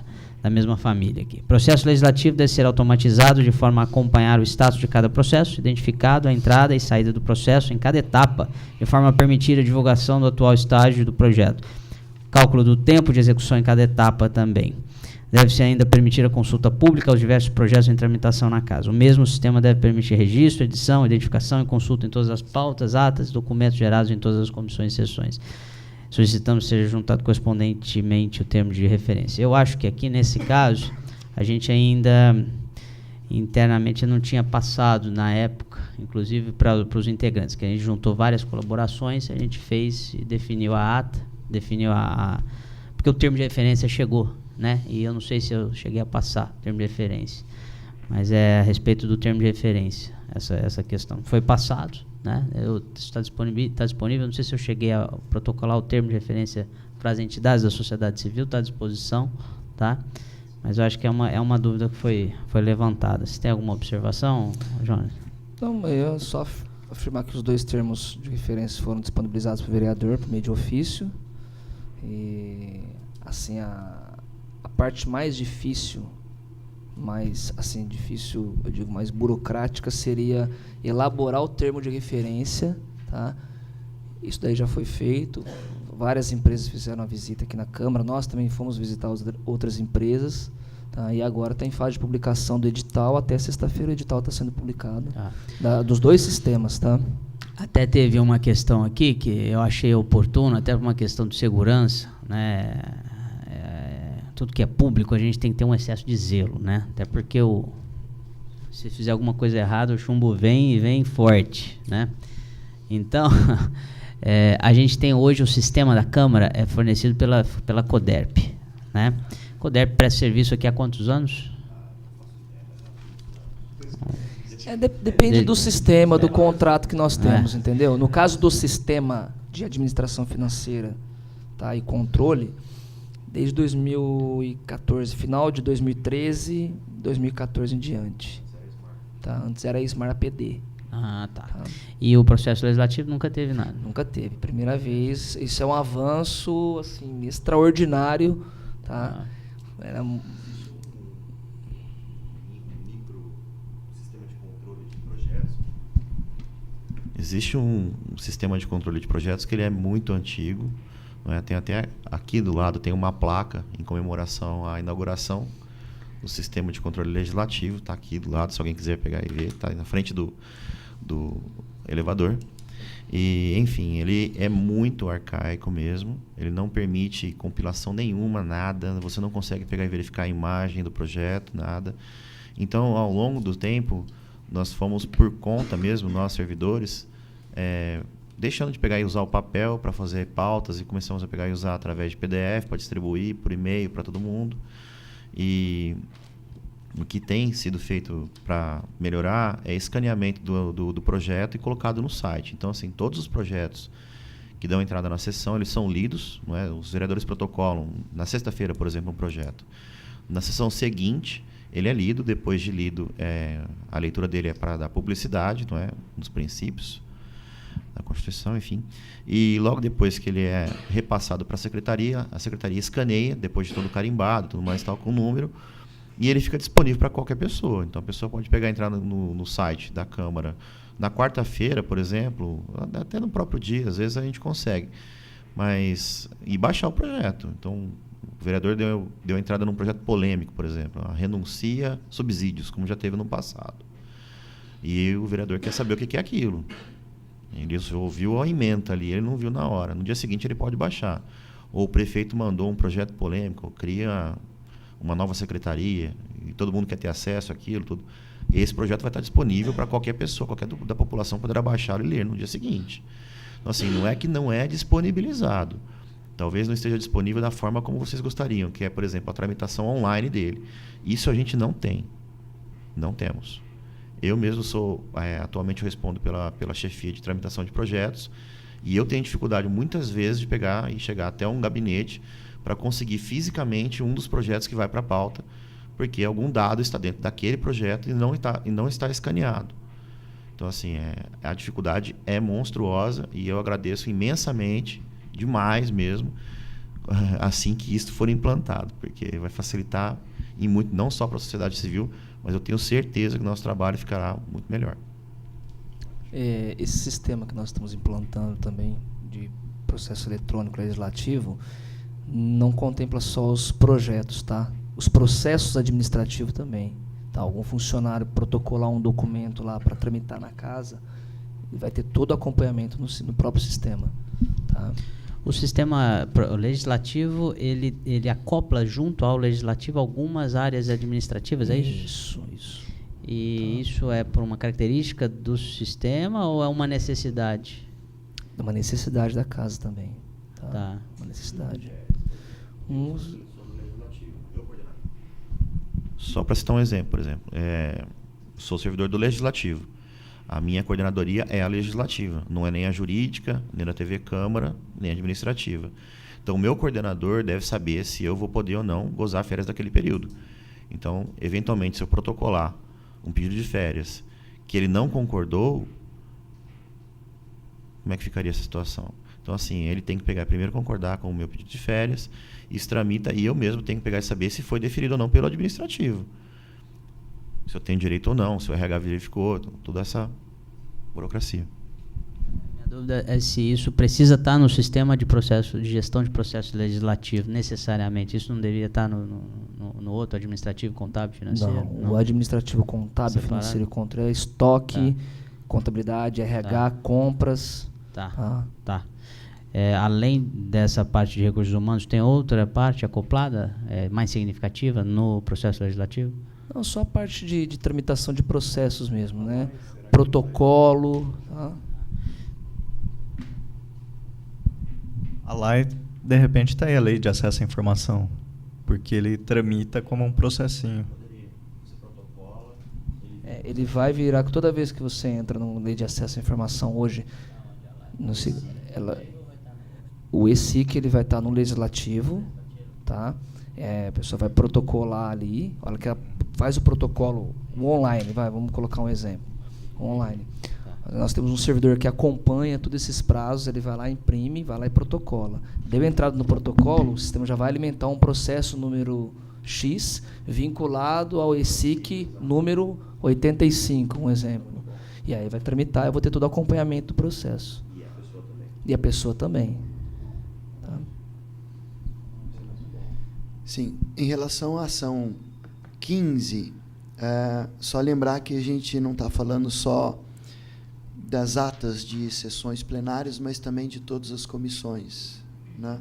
da mesma família aqui. Processo legislativo deve ser automatizado de forma a acompanhar o status de cada processo, identificado a entrada e saída do processo em cada etapa, de forma a permitir a divulgação do atual estágio do projeto. Cálculo do tempo de execução em cada etapa também. Deve-se ainda permitir a consulta pública aos diversos projetos em tramitação na casa. O mesmo sistema deve permitir registro, edição, identificação e consulta em todas as pautas, atas e documentos gerados em todas as comissões e sessões. Solicitamos que seja juntado correspondentemente o termo de referência. Eu acho que aqui, nesse caso, a gente ainda internamente não tinha passado na época, inclusive para os integrantes, que a gente juntou várias colaborações, a gente fez e definiu a ata, definiu porque o termo de referência chegou, né? E eu não sei se eu cheguei a passar o termo de referência, mas é a respeito do termo de referência, essa questão. Foi passado, né? Está disponível, não sei se eu cheguei a protocolar o termo de referência para as entidades da sociedade civil, está à disposição, tá? Mas eu acho que é uma dúvida que foi levantada. Você tem alguma observação, Jonas? Não, eu só afirmar que os dois termos de referência foram disponibilizados para o vereador por meio de ofício. E, assim, a parte mais difícil, eu digo mais burocrática, seria elaborar o termo de referência, tá? Isso daí já foi feito, várias empresas fizeram a visita aqui na Câmara, nós também fomos visitar outras empresas, tá? E agora está em fase de publicação do edital, até sexta-feira o edital está sendo publicado, dos dois sistemas, tá? Até teve uma questão aqui que eu achei oportuno, até por uma questão de segurança, né? Tudo que é público a gente tem que ter um excesso de zelo, né? Até porque se fizer alguma coisa errada, o chumbo vem e vem forte, né? Então, a gente tem hoje o sistema da Câmara é fornecido pela Coderp, né? Coderp presta serviço aqui há quantos anos? Depende do sistema, do contrato que nós temos, entendeu? No caso do sistema de administração financeira, tá, e controle, desde 2014, final de 2013, 2014 em diante. Tá? Antes era Smart APD. Ah, tá. E o processo legislativo nunca teve nada? Nunca teve. Primeira vez. Isso é um avanço assim, extraordinário. Tá? Era Existe um sistema de controle de projetos que ele é muito antigo, não é? Tem até aqui do lado tem uma placa em comemoração à inauguração do sistema de controle legislativo, está aqui do lado, se alguém quiser pegar e ver, está na frente do elevador. E, enfim, ele é muito arcaico mesmo, ele não permite compilação nenhuma, nada, você não consegue pegar e verificar a imagem do projeto, nada. Então, ao longo do tempo, nós fomos por conta mesmo, nós servidores, deixando de pegar e usar o papel para fazer pautas e começamos a pegar e usar através de PDF para distribuir por e-mail para todo mundo. E o que tem sido feito para melhorar é escaneamento do projeto e colocado no site. Então, assim, todos os projetos que dão entrada na sessão, eles são lidos, não é? Os vereadores protocolam, na sexta-feira, por exemplo, um projeto. Na sessão seguinte, ele é lido, depois de lido, a leitura dele é para dar publicidade, não é? Um dos princípios da Constituição, enfim. E logo depois que ele é repassado para a secretaria escaneia, depois de todo carimbado, tudo mais tal, com o número, e ele fica disponível para qualquer pessoa. Então a pessoa pode pegar e entrar no site da Câmara na quarta-feira, por exemplo, até no próprio dia, às vezes a gente consegue, e baixar o projeto. Então o vereador deu entrada num projeto polêmico, por exemplo, a renuncia subsídios, como já teve no passado. E o vereador quer saber o que é aquilo. Ele ouviu a ementa ali, ele não viu na hora. No dia seguinte ele pode baixar. ou o prefeito mandou um projeto polêmico, cria uma nova secretaria, e todo mundo quer ter acesso àquilo, tudo. Esse projeto vai estar disponível para qualquer pessoa, qualquer da população poderá baixar e ler no dia seguinte. Então, assim, não é que não é disponibilizado. Talvez não esteja disponível da forma como vocês gostariam, que é, por exemplo, a tramitação online dele. Isso a gente não tem. Não temos. Eu mesmo atualmente eu respondo pela chefia de tramitação de projetos, e eu tenho dificuldade muitas vezes de pegar e chegar até um gabinete para conseguir fisicamente um dos projetos que vai para a pauta, porque algum dado está dentro daquele projeto e não está escaneado. Então, assim, a dificuldade é monstruosa, e eu agradeço imensamente, demais mesmo, assim que isso for implantado, porque vai facilitar e muito, não só para a sociedade civil, mas eu tenho certeza que o nosso trabalho ficará muito melhor. Esse sistema que nós estamos implantando também, de processo eletrônico legislativo, não contempla só os projetos, tá? Os processos administrativos também. Tá? Algum funcionário protocolar um documento lá para tramitar na casa, e vai ter todo o acompanhamento no próprio sistema. Tá? O sistema legislativo, ele acopla junto ao legislativo algumas áreas administrativas, é isso? Isso. E isso é por uma característica do sistema ou é uma necessidade? É uma necessidade da casa também. Tá. Uma necessidade. Só para citar um exemplo, por exemplo, sou servidor do Legislativo. A minha coordenadoria é a legislativa, não é nem a jurídica, nem da TV Câmara, nem a administrativa. Então, o meu coordenador deve saber se eu vou poder ou não gozar férias daquele período. Então, eventualmente, se eu protocolar um pedido de férias que ele não concordou, como é que ficaria essa situação? Então, assim, ele tem que pegar primeiro, concordar com o meu pedido de férias, isso tramita, e eu mesmo tenho que pegar e saber se foi deferido ou não pelo administrativo. Se eu tenho direito ou não, se o RH verificou, toda essa burocracia. Minha dúvida é se isso precisa estar no sistema de gestão de processo legislativo, necessariamente. Isso não deveria estar no outro, administrativo, contábil, financeiro? Não. O administrativo, contábil, financeiro e controle é estoque, contabilidade, RH, compras. Tá. Além dessa parte de recursos humanos, tem outra parte acoplada, mais significativa, no processo legislativo? Não, só a parte de tramitação de processos mesmo, né? Protocolo. Tá? A lei, de repente, está aí a lei de acesso à informação, porque ele tramita como um processinho. Ele vai virar, toda vez que você entra na lei de acesso à informação hoje, o ESIC ele vai estar no legislativo, tá? A pessoa vai protocolar ali, olha que ela faz o protocolo online, vamos colocar um exemplo, online. Nós temos um servidor que acompanha todos esses prazos, ele vai lá, imprime, vai lá e protocola. Deu entrada no protocolo, o sistema já vai alimentar um processo número X vinculado ao ESIC número 85, um exemplo. E aí vai tramitar, eu vou ter todo o acompanhamento do processo. E a pessoa também. Tá? Sim, em relação à ação 15, só lembrar que a gente não está falando só das atas de sessões plenárias, mas também de todas as comissões, né?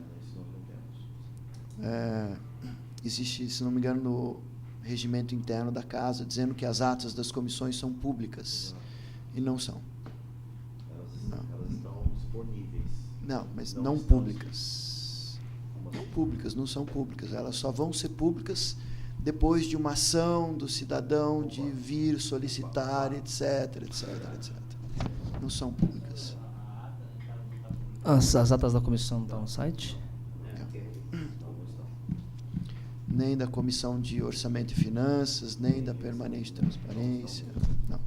Existe, se não me engano, no regimento interno da casa, dizendo que as atas das comissões são públicas, e não são. Elas estão disponíveis. Não, mas não públicas. Não públicas, não são públicas. Elas só vão ser públicas depois de uma ação do cidadão de vir solicitar, etc. Não são públicas. As atas da comissão não estão no site? Nem da Comissão de Orçamento e Finanças, nem da Permanente Transparência. Não.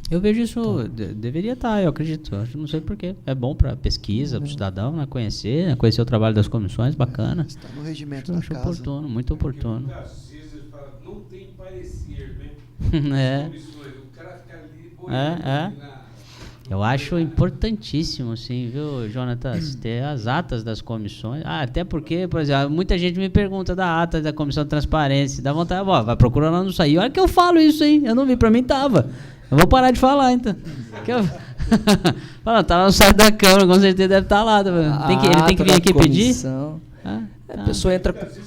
Eu vejo isso, deveria estar, eu acredito. Eu não sei porquê. É bom para pesquisa, para o cidadão, né, conhecer o trabalho das comissões, bacana. Está no regimento da acho casa. Oportuno, muito oportuno. Muitas vezes ele fala, não tem parecer, né? O cara fica ali, Eu acho importantíssimo, assim, viu, Jonatas, ter as atas das comissões. Até porque, por exemplo, muita gente me pergunta da ata da Comissão de Transparência. Dá vontade, vai procurando não sair. Olha que eu falo isso, hein? Eu não vi, pra mim tava. Eu vou parar de falar, então. Tá lá no site da Câmara, com certeza deve estar lá. Ele tem que vir aqui pedir? A pessoa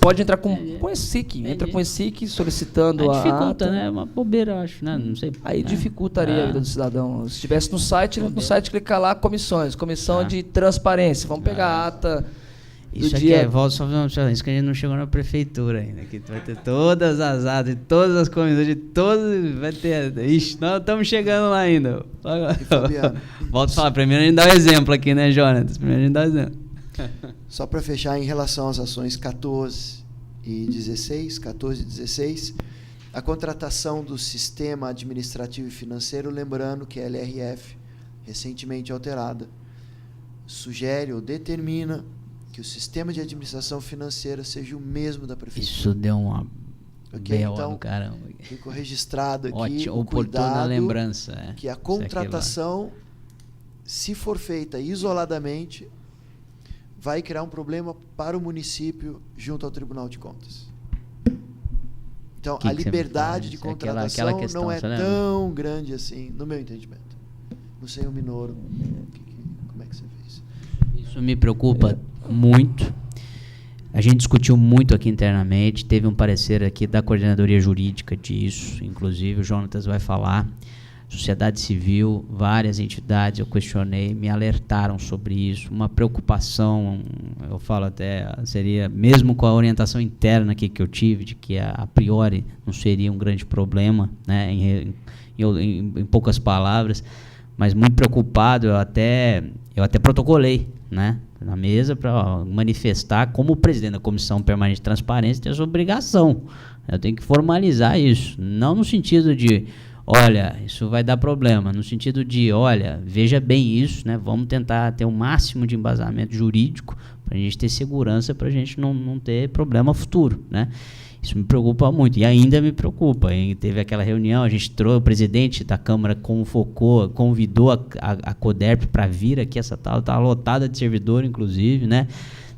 pode entrar com ESIC, entra com ESIC solicitando a dificulta, ata. né? É uma bobeira, eu acho, né? Não sei. Aí dificultaria a vida do cidadão. Se estivesse no site, clicar lá comissão de transparência. Vamos pegar a ata Isso do aqui dia. volta só isso que a gente não chegou na prefeitura ainda, que vai ter todas as atas de todas as comissões, de todos, vai ter. Ixi, nós estamos chegando lá ainda. Volto a falar, primeiro a gente dá o exemplo aqui, né, Jonas? Primeiro a gente dá o exemplo. Só para fechar, em relação às ações 14 e 16, a contratação do sistema administrativo e financeiro, lembrando que a LRF, recentemente alterada, sugere ou determina que o sistema de administração financeira seja o mesmo da prefeitura. Isso deu uma B.O. então, do caramba. Ficou registrado aqui ótimo, o oportuna cuidado lembrança. Que a contratação, se for feita isoladamente, vai criar um problema para o município junto ao Tribunal de Contas. Então, a liberdade de contratação questão, não é tão grande assim, no meu entendimento. Não sei o Minoro, como é que você fez? Isso me preocupa muito. A gente discutiu muito aqui internamente, teve um parecer aqui da coordenadoria jurídica disso, inclusive o Jonatas vai falar. Sociedade civil, várias entidades, eu questionei, me alertaram sobre isso, uma preocupação, eu falo até, seria, mesmo com a orientação interna aqui que eu tive, de que a priori não seria um grande problema, né, em poucas palavras, mas muito preocupado, eu até protocolei, né, na mesa para manifestar como o presidente da Comissão Permanente de Transparência tem essa obrigação, eu tenho que formalizar isso, não no sentido de olha, isso vai dar problema, no sentido de, olha, veja bem isso, né? Vamos tentar ter o máximo de embasamento jurídico para a gente ter segurança, para a gente não ter problema futuro, né? Isso me preocupa muito, e ainda me preocupa. Teve aquela reunião, a gente trouxe, o presidente da Câmara convidou a Coderp para vir aqui, essa tal, está lotada de servidor, inclusive, né?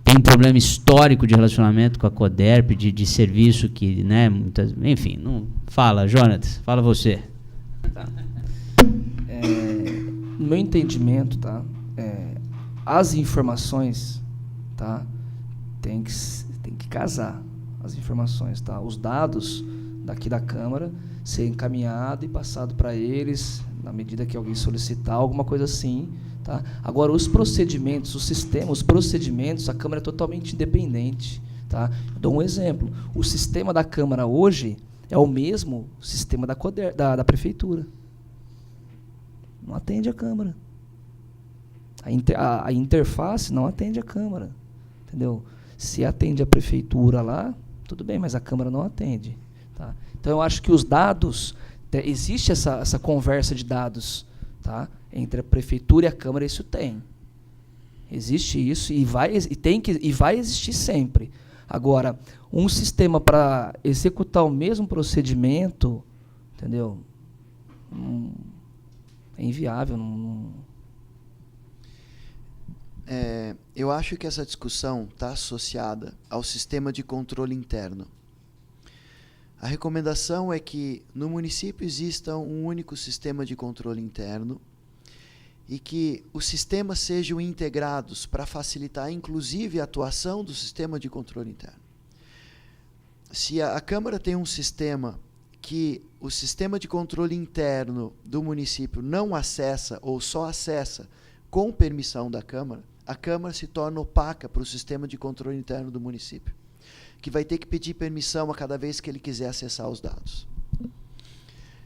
Tem um problema histórico de relacionamento com a Coderp, de serviço que, né, enfim, não fala, Jonatas, fala você. Tá. No meu entendimento, tá, as informações, tá, tem que casar as informações, tá, os dados daqui da Câmara ser encaminhado e passado para eles na medida que alguém solicitar alguma coisa assim, tá. Agora os procedimentos, o sistema, os procedimentos, a Câmara é totalmente independente, tá. Eu dou um exemplo. O sistema da Câmara hoje é o mesmo sistema da Prefeitura. Não atende a Câmara. A interface não atende a Câmara. Entendeu? Se atende a Prefeitura lá, tudo bem, mas a Câmara não atende. Tá? Então, eu acho que os dados... Existe essa conversa de dados, tá, entre a Prefeitura e a Câmara, isso tem. Existe isso e vai existir sempre. Agora, um sistema para executar o mesmo procedimento, entendeu? É inviável. Eu acho que essa discussão está associada ao sistema de controle interno. A recomendação é que no município exista um único sistema de controle interno e que os sistemas sejam integrados para facilitar, inclusive, a atuação do sistema de controle interno. Se a Câmara tem um sistema que o sistema de controle interno do município não acessa ou só acessa com permissão da Câmara, a Câmara se torna opaca para o sistema de controle interno do município, que vai ter que pedir permissão a cada vez que ele quiser acessar os dados.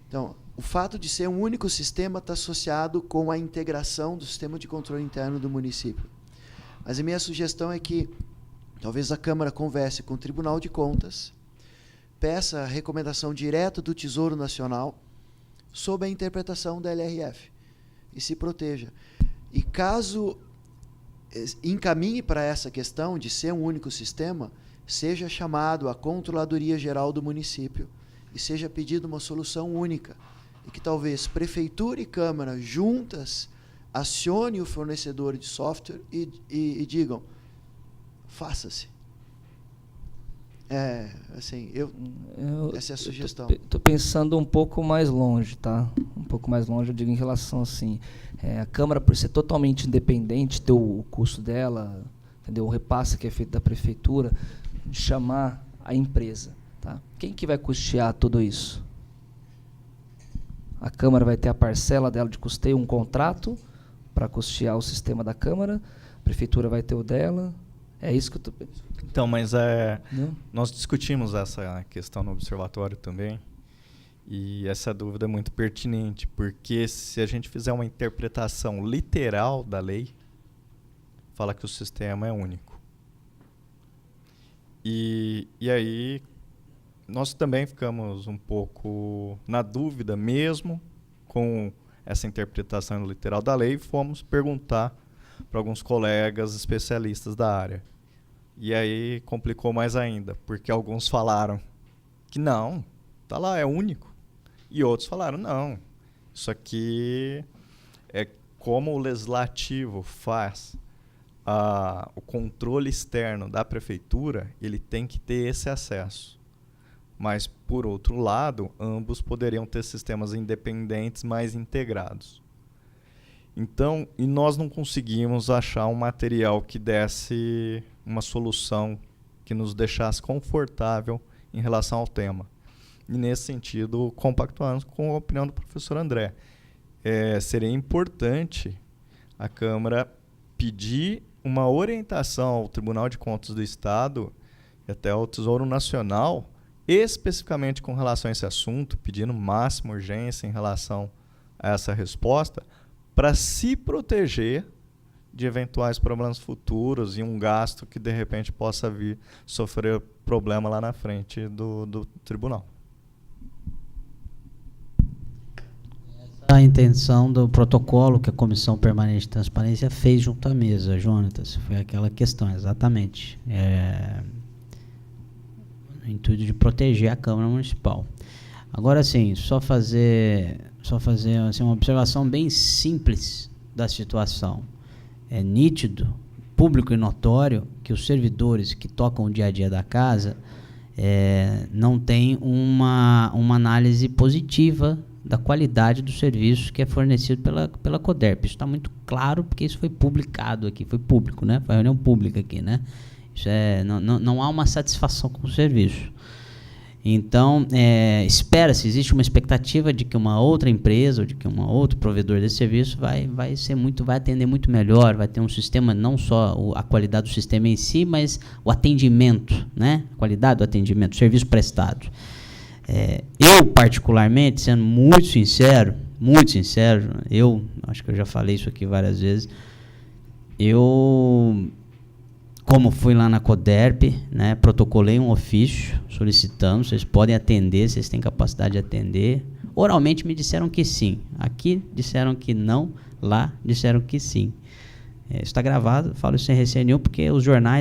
Então, o fato de ser um único sistema está associado com a integração do sistema de controle interno do município. Mas a minha sugestão é que talvez a Câmara converse com o Tribunal de Contas, peça a recomendação direta do Tesouro Nacional sob a interpretação da LRF e se proteja. E caso encaminhe para essa questão de ser um único sistema, seja chamado a Controladoria Geral do município e seja pedida uma solução única, e que talvez Prefeitura e Câmara juntas acione o fornecedor de software e digam, faça-se. Essa é a sugestão. Estou pensando um pouco mais longe, tá? Um pouco mais longe, eu digo em relação assim, a Câmara, por ser totalmente independente, ter o custo dela, entendeu? O repasse que é feito da prefeitura, de chamar a empresa. Tá? Quem que vai custear tudo isso? A Câmara vai ter a parcela dela de custeio, um contrato para custear o sistema da Câmara, a Prefeitura vai ter o dela. É isso que eu estou pensando. Então, mas nós discutimos essa questão no observatório também, e essa dúvida é muito pertinente, porque se a gente fizer uma interpretação literal da lei, fala que o sistema é único. E aí nós também ficamos um pouco na dúvida, mesmo com essa interpretação literal da lei, fomos perguntar para alguns colegas especialistas da área. E aí complicou mais ainda, porque alguns falaram que não, tá lá, é único. E outros falaram, não, isso aqui é como o legislativo faz o controle externo da prefeitura, ele tem que ter esse acesso. Mas, por outro lado, ambos poderiam ter sistemas independentes mais integrados. Então, e nós não conseguimos achar um material que desse uma solução que nos deixasse confortável em relação ao tema. E, nesse sentido, compactuamos com a opinião do professor André. Seria importante a Câmara pedir uma orientação ao Tribunal de Contas do Estado e até ao Tesouro Nacional, especificamente com relação a esse assunto, pedindo máxima urgência em relação a essa resposta, para se proteger de eventuais problemas futuros e um gasto que, de repente, possa vir sofrer problema lá na frente do tribunal. A intenção do protocolo que a Comissão Permanente de Transparência fez junto à mesa, Jonatas, foi aquela questão, exatamente. No intuito de proteger a Câmara Municipal. Agora, sim, só fazer assim, uma observação bem simples da situação. É nítido, público e notório que os servidores que tocam o dia a dia da casa não têm uma análise positiva da qualidade do serviço que é fornecido pela CODERP. Isso está muito claro porque isso foi publicado aqui, foi público, né? Foi reunião pública aqui, né? Isso não há uma satisfação com o serviço. Então, espera-se, existe uma expectativa de que uma outra empresa ou de que um outro provedor desse serviço vai atender muito melhor, vai ter um sistema, não só a qualidade do sistema em si, mas o atendimento, né? A qualidade do atendimento, o serviço prestado. Eu, particularmente, sendo muito sincero, eu acho que eu já falei isso aqui várias vezes, como fui lá na CODERP, né, protocolei um ofício solicitando, vocês podem atender, vocês têm capacidade de atender. Oralmente me disseram que sim. Aqui disseram que não, lá disseram que sim. Isso está gravado, falo sem receio nenhum, porque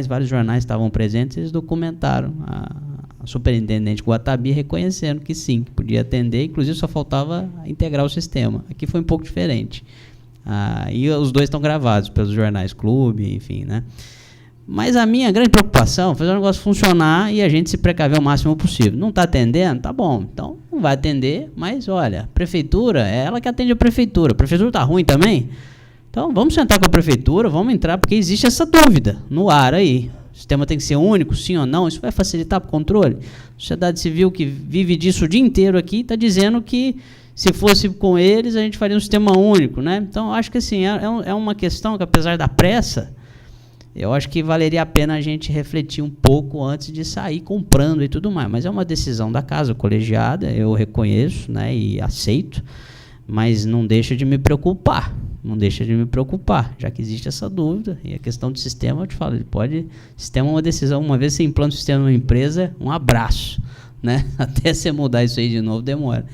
vários jornais estavam presentes, eles documentaram. A superintendente Guatabi reconhecendo que sim, que podia atender, inclusive só faltava integrar o sistema. Aqui foi um pouco diferente. E os dois estão gravados pelos jornais Clube, enfim, né? Mas a minha grande preocupação é fazer o negócio funcionar e a gente se precaver o máximo possível. Não está atendendo? Tá bom. Então, não vai atender, mas olha, a prefeitura, é ela que atende a prefeitura. A prefeitura está ruim também? Então, vamos sentar com a prefeitura, vamos entrar, porque existe essa dúvida no ar aí. O sistema tem que ser único, sim ou não? Isso vai facilitar para o controle? A sociedade civil que vive disso o dia inteiro aqui está dizendo que se fosse com eles, a gente faria um sistema único, né? Então, acho que assim, é uma questão que, apesar da pressa, eu acho que valeria a pena a gente refletir um pouco antes de sair comprando e tudo mais. Mas é uma decisão da casa colegiada, eu reconheço, né, e aceito, mas não deixa de me preocupar. Já que existe essa dúvida. E a questão do sistema, eu te falo, sistema é uma decisão, uma vez você implanta o sistema numa empresa, um abraço, né? Até você mudar isso aí de novo demora.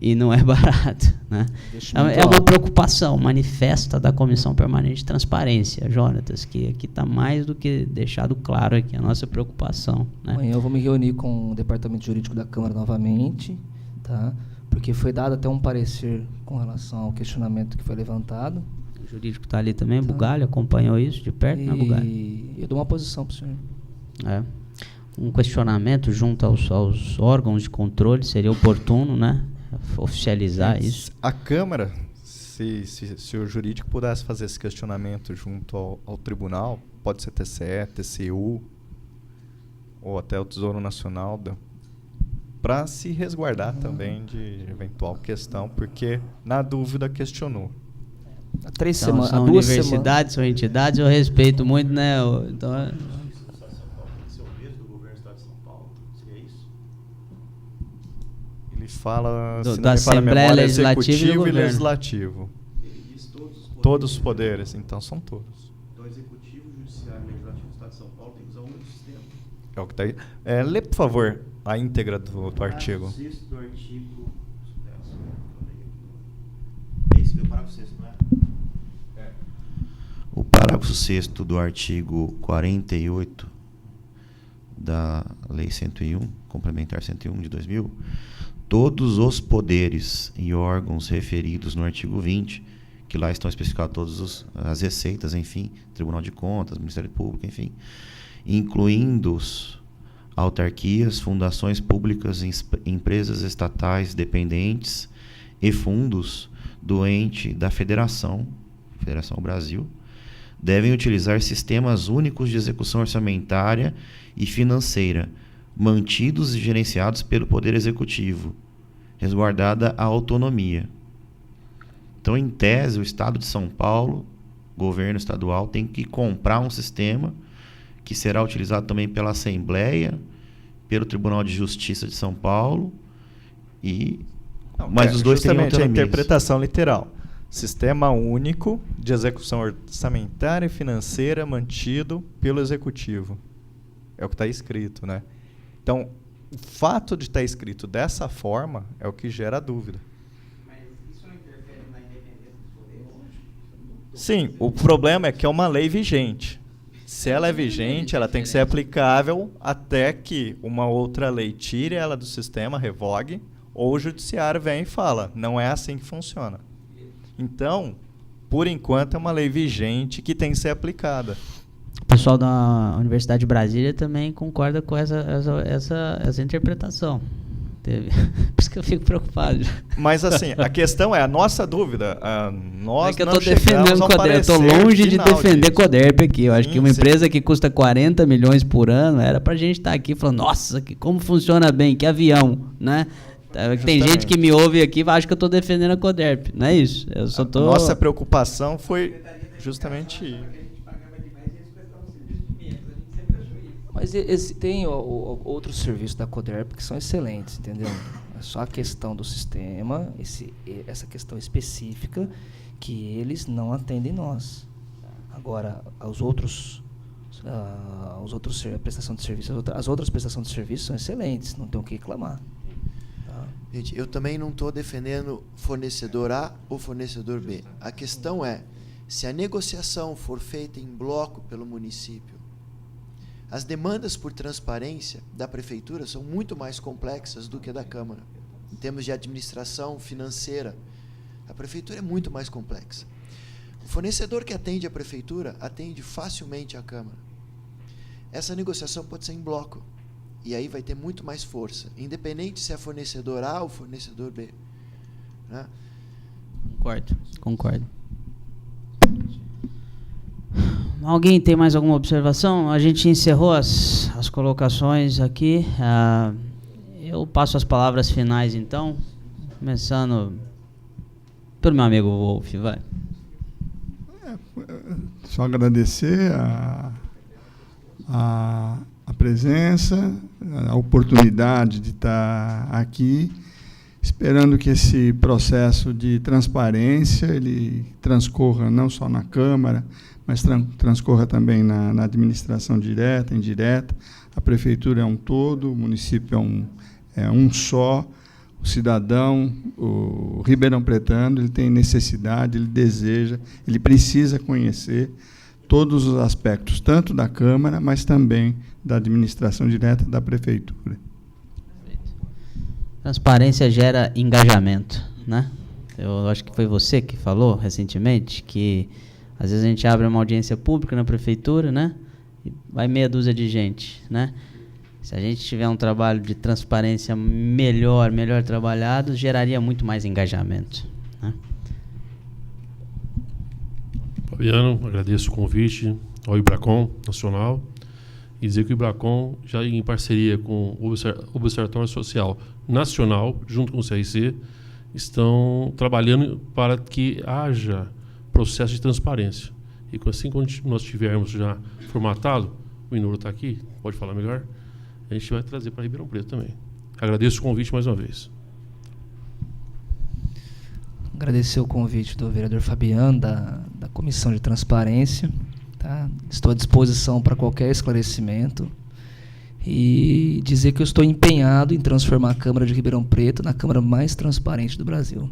E não é barato, né? É uma preocupação manifesta da Comissão Permanente de Transparência, Jonatas, que aqui está mais do que deixado claro aqui a nossa preocupação, né? Amanhã eu vou me reunir com o Departamento Jurídico da Câmara novamente, tá? Porque foi dado até um parecer com relação ao questionamento que foi levantado. O jurídico está ali também, Bugalho, acompanhou isso de perto, né, Bugalho? E eu dou uma posição para o senhor. Um questionamento junto aos órgãos de controle seria oportuno, né? Oficializar isso. A Câmara, se o jurídico pudesse fazer esse questionamento junto ao tribunal, pode ser TCE, TCU, ou até o Tesouro Nacional, para se resguardar também de eventual questão, porque na dúvida questionou. Há 3 Então, semanas, são há 2 universidades, são entidades, eu respeito muito, né? Então, Ele fala da se não me falha a Assembleia memória, Legislativa e do Executivo e Governo. Legislativo. Ele diz Todos os poderes, então são todos. Então, Executivo, Judiciário e Legislativo do Estado de São Paulo tem que usar o único sistema. É o que está aí. Lê, por favor, a íntegra do artigo. Parágrafo 6º do artigo... Esse é o parágrafo 6º, não é? O parágrafo 6º do artigo 48 da Lei 101, Complementar 101 de 2000, todos os poderes e órgãos referidos no artigo 20, que lá estão especificadas todas as receitas, enfim, Tribunal de Contas, Ministério Público, enfim, incluindo autarquias, fundações públicas, empresas estatais dependentes e fundos do ente da Federação Brasil, devem utilizar sistemas únicos de execução orçamentária e financeira, mantidos e gerenciados pelo Poder Executivo, resguardada a autonomia. Então, em tese, o Estado de São Paulo, governo estadual, tem que comprar um sistema que será utilizado também pela Assembleia, pelo Tribunal de Justiça de São Paulo, mas os dois teriam justamente a autonomias. interpretação literal. Sistema único de execução orçamentária e financeira mantido pelo Executivo. É o que está escrito, né? Então, o fato de estar escrito dessa forma é o que gera dúvida. Mas isso não interfere na independência dos poderes? Sim, o problema é que é uma lei vigente. Se ela é vigente, ela tem que ser aplicável até que uma outra lei tire ela do sistema, revogue, ou o judiciário vem e fala, não é assim que funciona. Então, por enquanto, é uma lei vigente que tem que ser aplicada. o pessoal da Universidade de Brasília também concorda com essa interpretação. Por isso que eu fico preocupado. Mas assim, a questão é, a nossa dúvida, nós que eu não tô defendendo chegamos ao Coderp. Eu tô parecer longe de final defender disso. Coderp aqui. Eu acho Sim, que uma sim. empresa que custa 40 milhões por ano, era pra gente estar aqui falando, nossa, como funciona bem, que avião, né? Tem gente que me ouve aqui e acha que eu tô defendendo a Coderp. Não é isso. Eu só tô... Nossa preocupação foi justamente Mas tem outros serviços da Coderp que são excelentes, entendeu? É só a questão do sistema, essa questão específica, que eles não atendem nós. Agora, as outras prestações de serviço, as outras prestações de serviço são excelentes, não tem o que reclamar. Tá? Gente, eu também não estou defendendo fornecedor A ou fornecedor B. A questão é, se a negociação for feita em bloco pelo município, as demandas por transparência da prefeitura são muito mais complexas do que a da Câmara. Em termos de administração financeira, a prefeitura é muito mais complexa. O fornecedor que atende a prefeitura atende facilmente a Câmara. Essa negociação pode ser em bloco. E aí vai ter muito mais força, independente se é fornecedor A ou fornecedor B. Né? Concordo. Alguém tem mais alguma observação? A gente encerrou as colocações aqui. Eu passo as palavras finais, então, começando pelo meu amigo Wolf, vai. Só agradecer a presença, a oportunidade de estar aqui, esperando que esse processo de transparência ele transcorra não só na Câmara, mas transcorra também na administração direta, indireta. A prefeitura é um todo, o município é um só. O cidadão, o ribeirão pretano, ele tem necessidade, ele deseja, ele precisa conhecer todos os aspectos, tanto da Câmara, mas também da administração direta da prefeitura. Transparência gera engajamento, né? Eu acho que foi você que falou recentemente que às vezes a gente abre uma audiência pública na prefeitura, né? E vai meia dúzia de gente, né? Se a gente tiver um trabalho de transparência melhor trabalhado, geraria muito mais engajamento, né? Fabiano, agradeço o convite. ao IBRACON Nacional, e dizer que o IBRACON, já em parceria com o Observatório Social Nacional, junto com o CRC, estão trabalhando para que haja processo de transparência. E assim como nós tivermos já formatado, o Inoro está aqui, pode falar melhor, a gente vai trazer para Ribeirão Preto também. Agradeço o convite mais uma vez. Agradecer o convite do vereador Fabiano, da Comissão de Transparência. Tá? Estou à disposição para qualquer esclarecimento. E dizer que eu estou empenhado em transformar a Câmara de Ribeirão Preto na Câmara mais transparente do Brasil.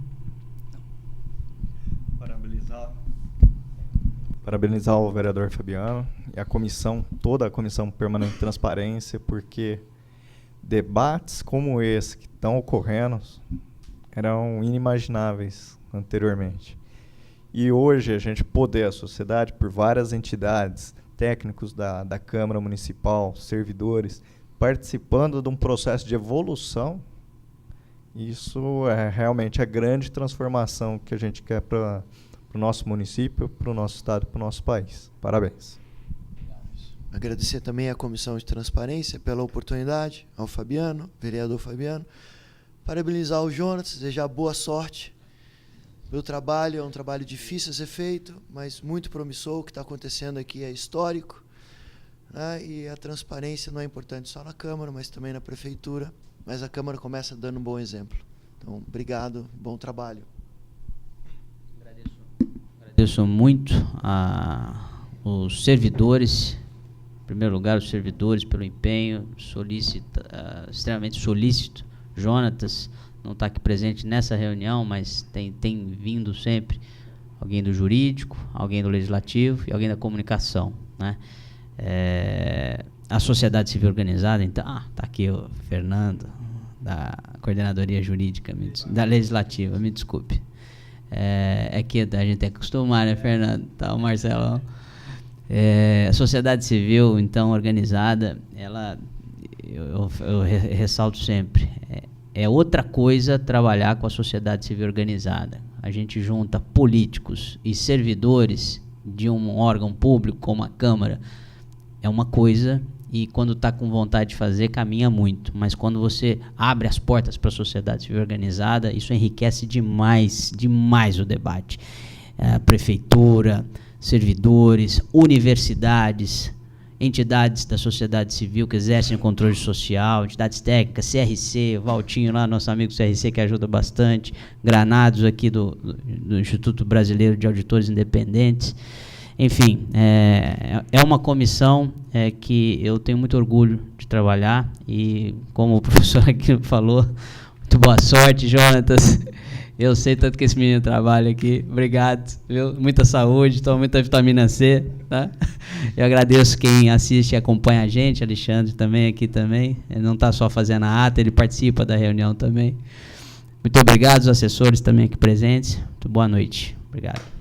Parabenizar o vereador Fabiano e a comissão, toda a Comissão Permanente de Transparência, porque debates como esse que estão ocorrendo eram inimagináveis anteriormente. E hoje a gente poder, a sociedade, por várias entidades, técnicos da Câmara Municipal, servidores, participando de um processo de evolução, isso é realmente a grande transformação que a gente quer para o nosso município, para o nosso estado e para o nosso país. Parabéns. Agradecer também à Comissão de Transparência pela oportunidade, ao Fabiano, vereador Fabiano. Parabenizar o Jonas, desejar boa sorte. Meu trabalho é um trabalho difícil a ser feito, mas muito promissor. O que está acontecendo aqui é histórico, né? E a transparência não é importante só na Câmara, mas também na Prefeitura. Mas a Câmara começa dando um bom exemplo. Então, obrigado, bom trabalho. Agradeço muito aos servidores, em primeiro lugar, os servidores pelo empenho, extremamente solícito. Jonatas não está aqui presente nessa reunião, mas tem vindo sempre alguém do jurídico, alguém do legislativo e alguém da comunicação, né? A sociedade civil organizada, então, está aqui o Fernando, da coordenadoria jurídica, da legislativa, me desculpe. É que a gente tem que acostumar, né, Fernando? Tá, o Marcelo. A sociedade civil, então, organizada, ela, eu ressalto sempre, é outra coisa trabalhar com a sociedade civil organizada. A gente junta políticos e servidores de um órgão público como a Câmara, é uma coisa, e quando está com vontade de fazer, caminha muito. Mas quando você abre as portas para a sociedade civil organizada, isso enriquece demais, demais o debate. Prefeitura, servidores, universidades, entidades da sociedade civil que exercem o controle social, entidades técnicas, CRC, Valtinho lá, nosso amigo CRC que ajuda bastante, Granados aqui do Instituto Brasileiro de Auditores Independentes. Enfim, é uma comissão que eu tenho muito orgulho de trabalhar e, como o professor aqui falou, muito boa sorte, Jonatas. Eu sei tanto que esse menino trabalha aqui. Obrigado, viu? Muita saúde, toma muita vitamina C, tá? Eu agradeço quem assiste e acompanha a gente, Alexandre também aqui também. Ele não está só fazendo a ata, ele participa da reunião também. Muito obrigado, os assessores também aqui presentes. Muito boa noite. Obrigado.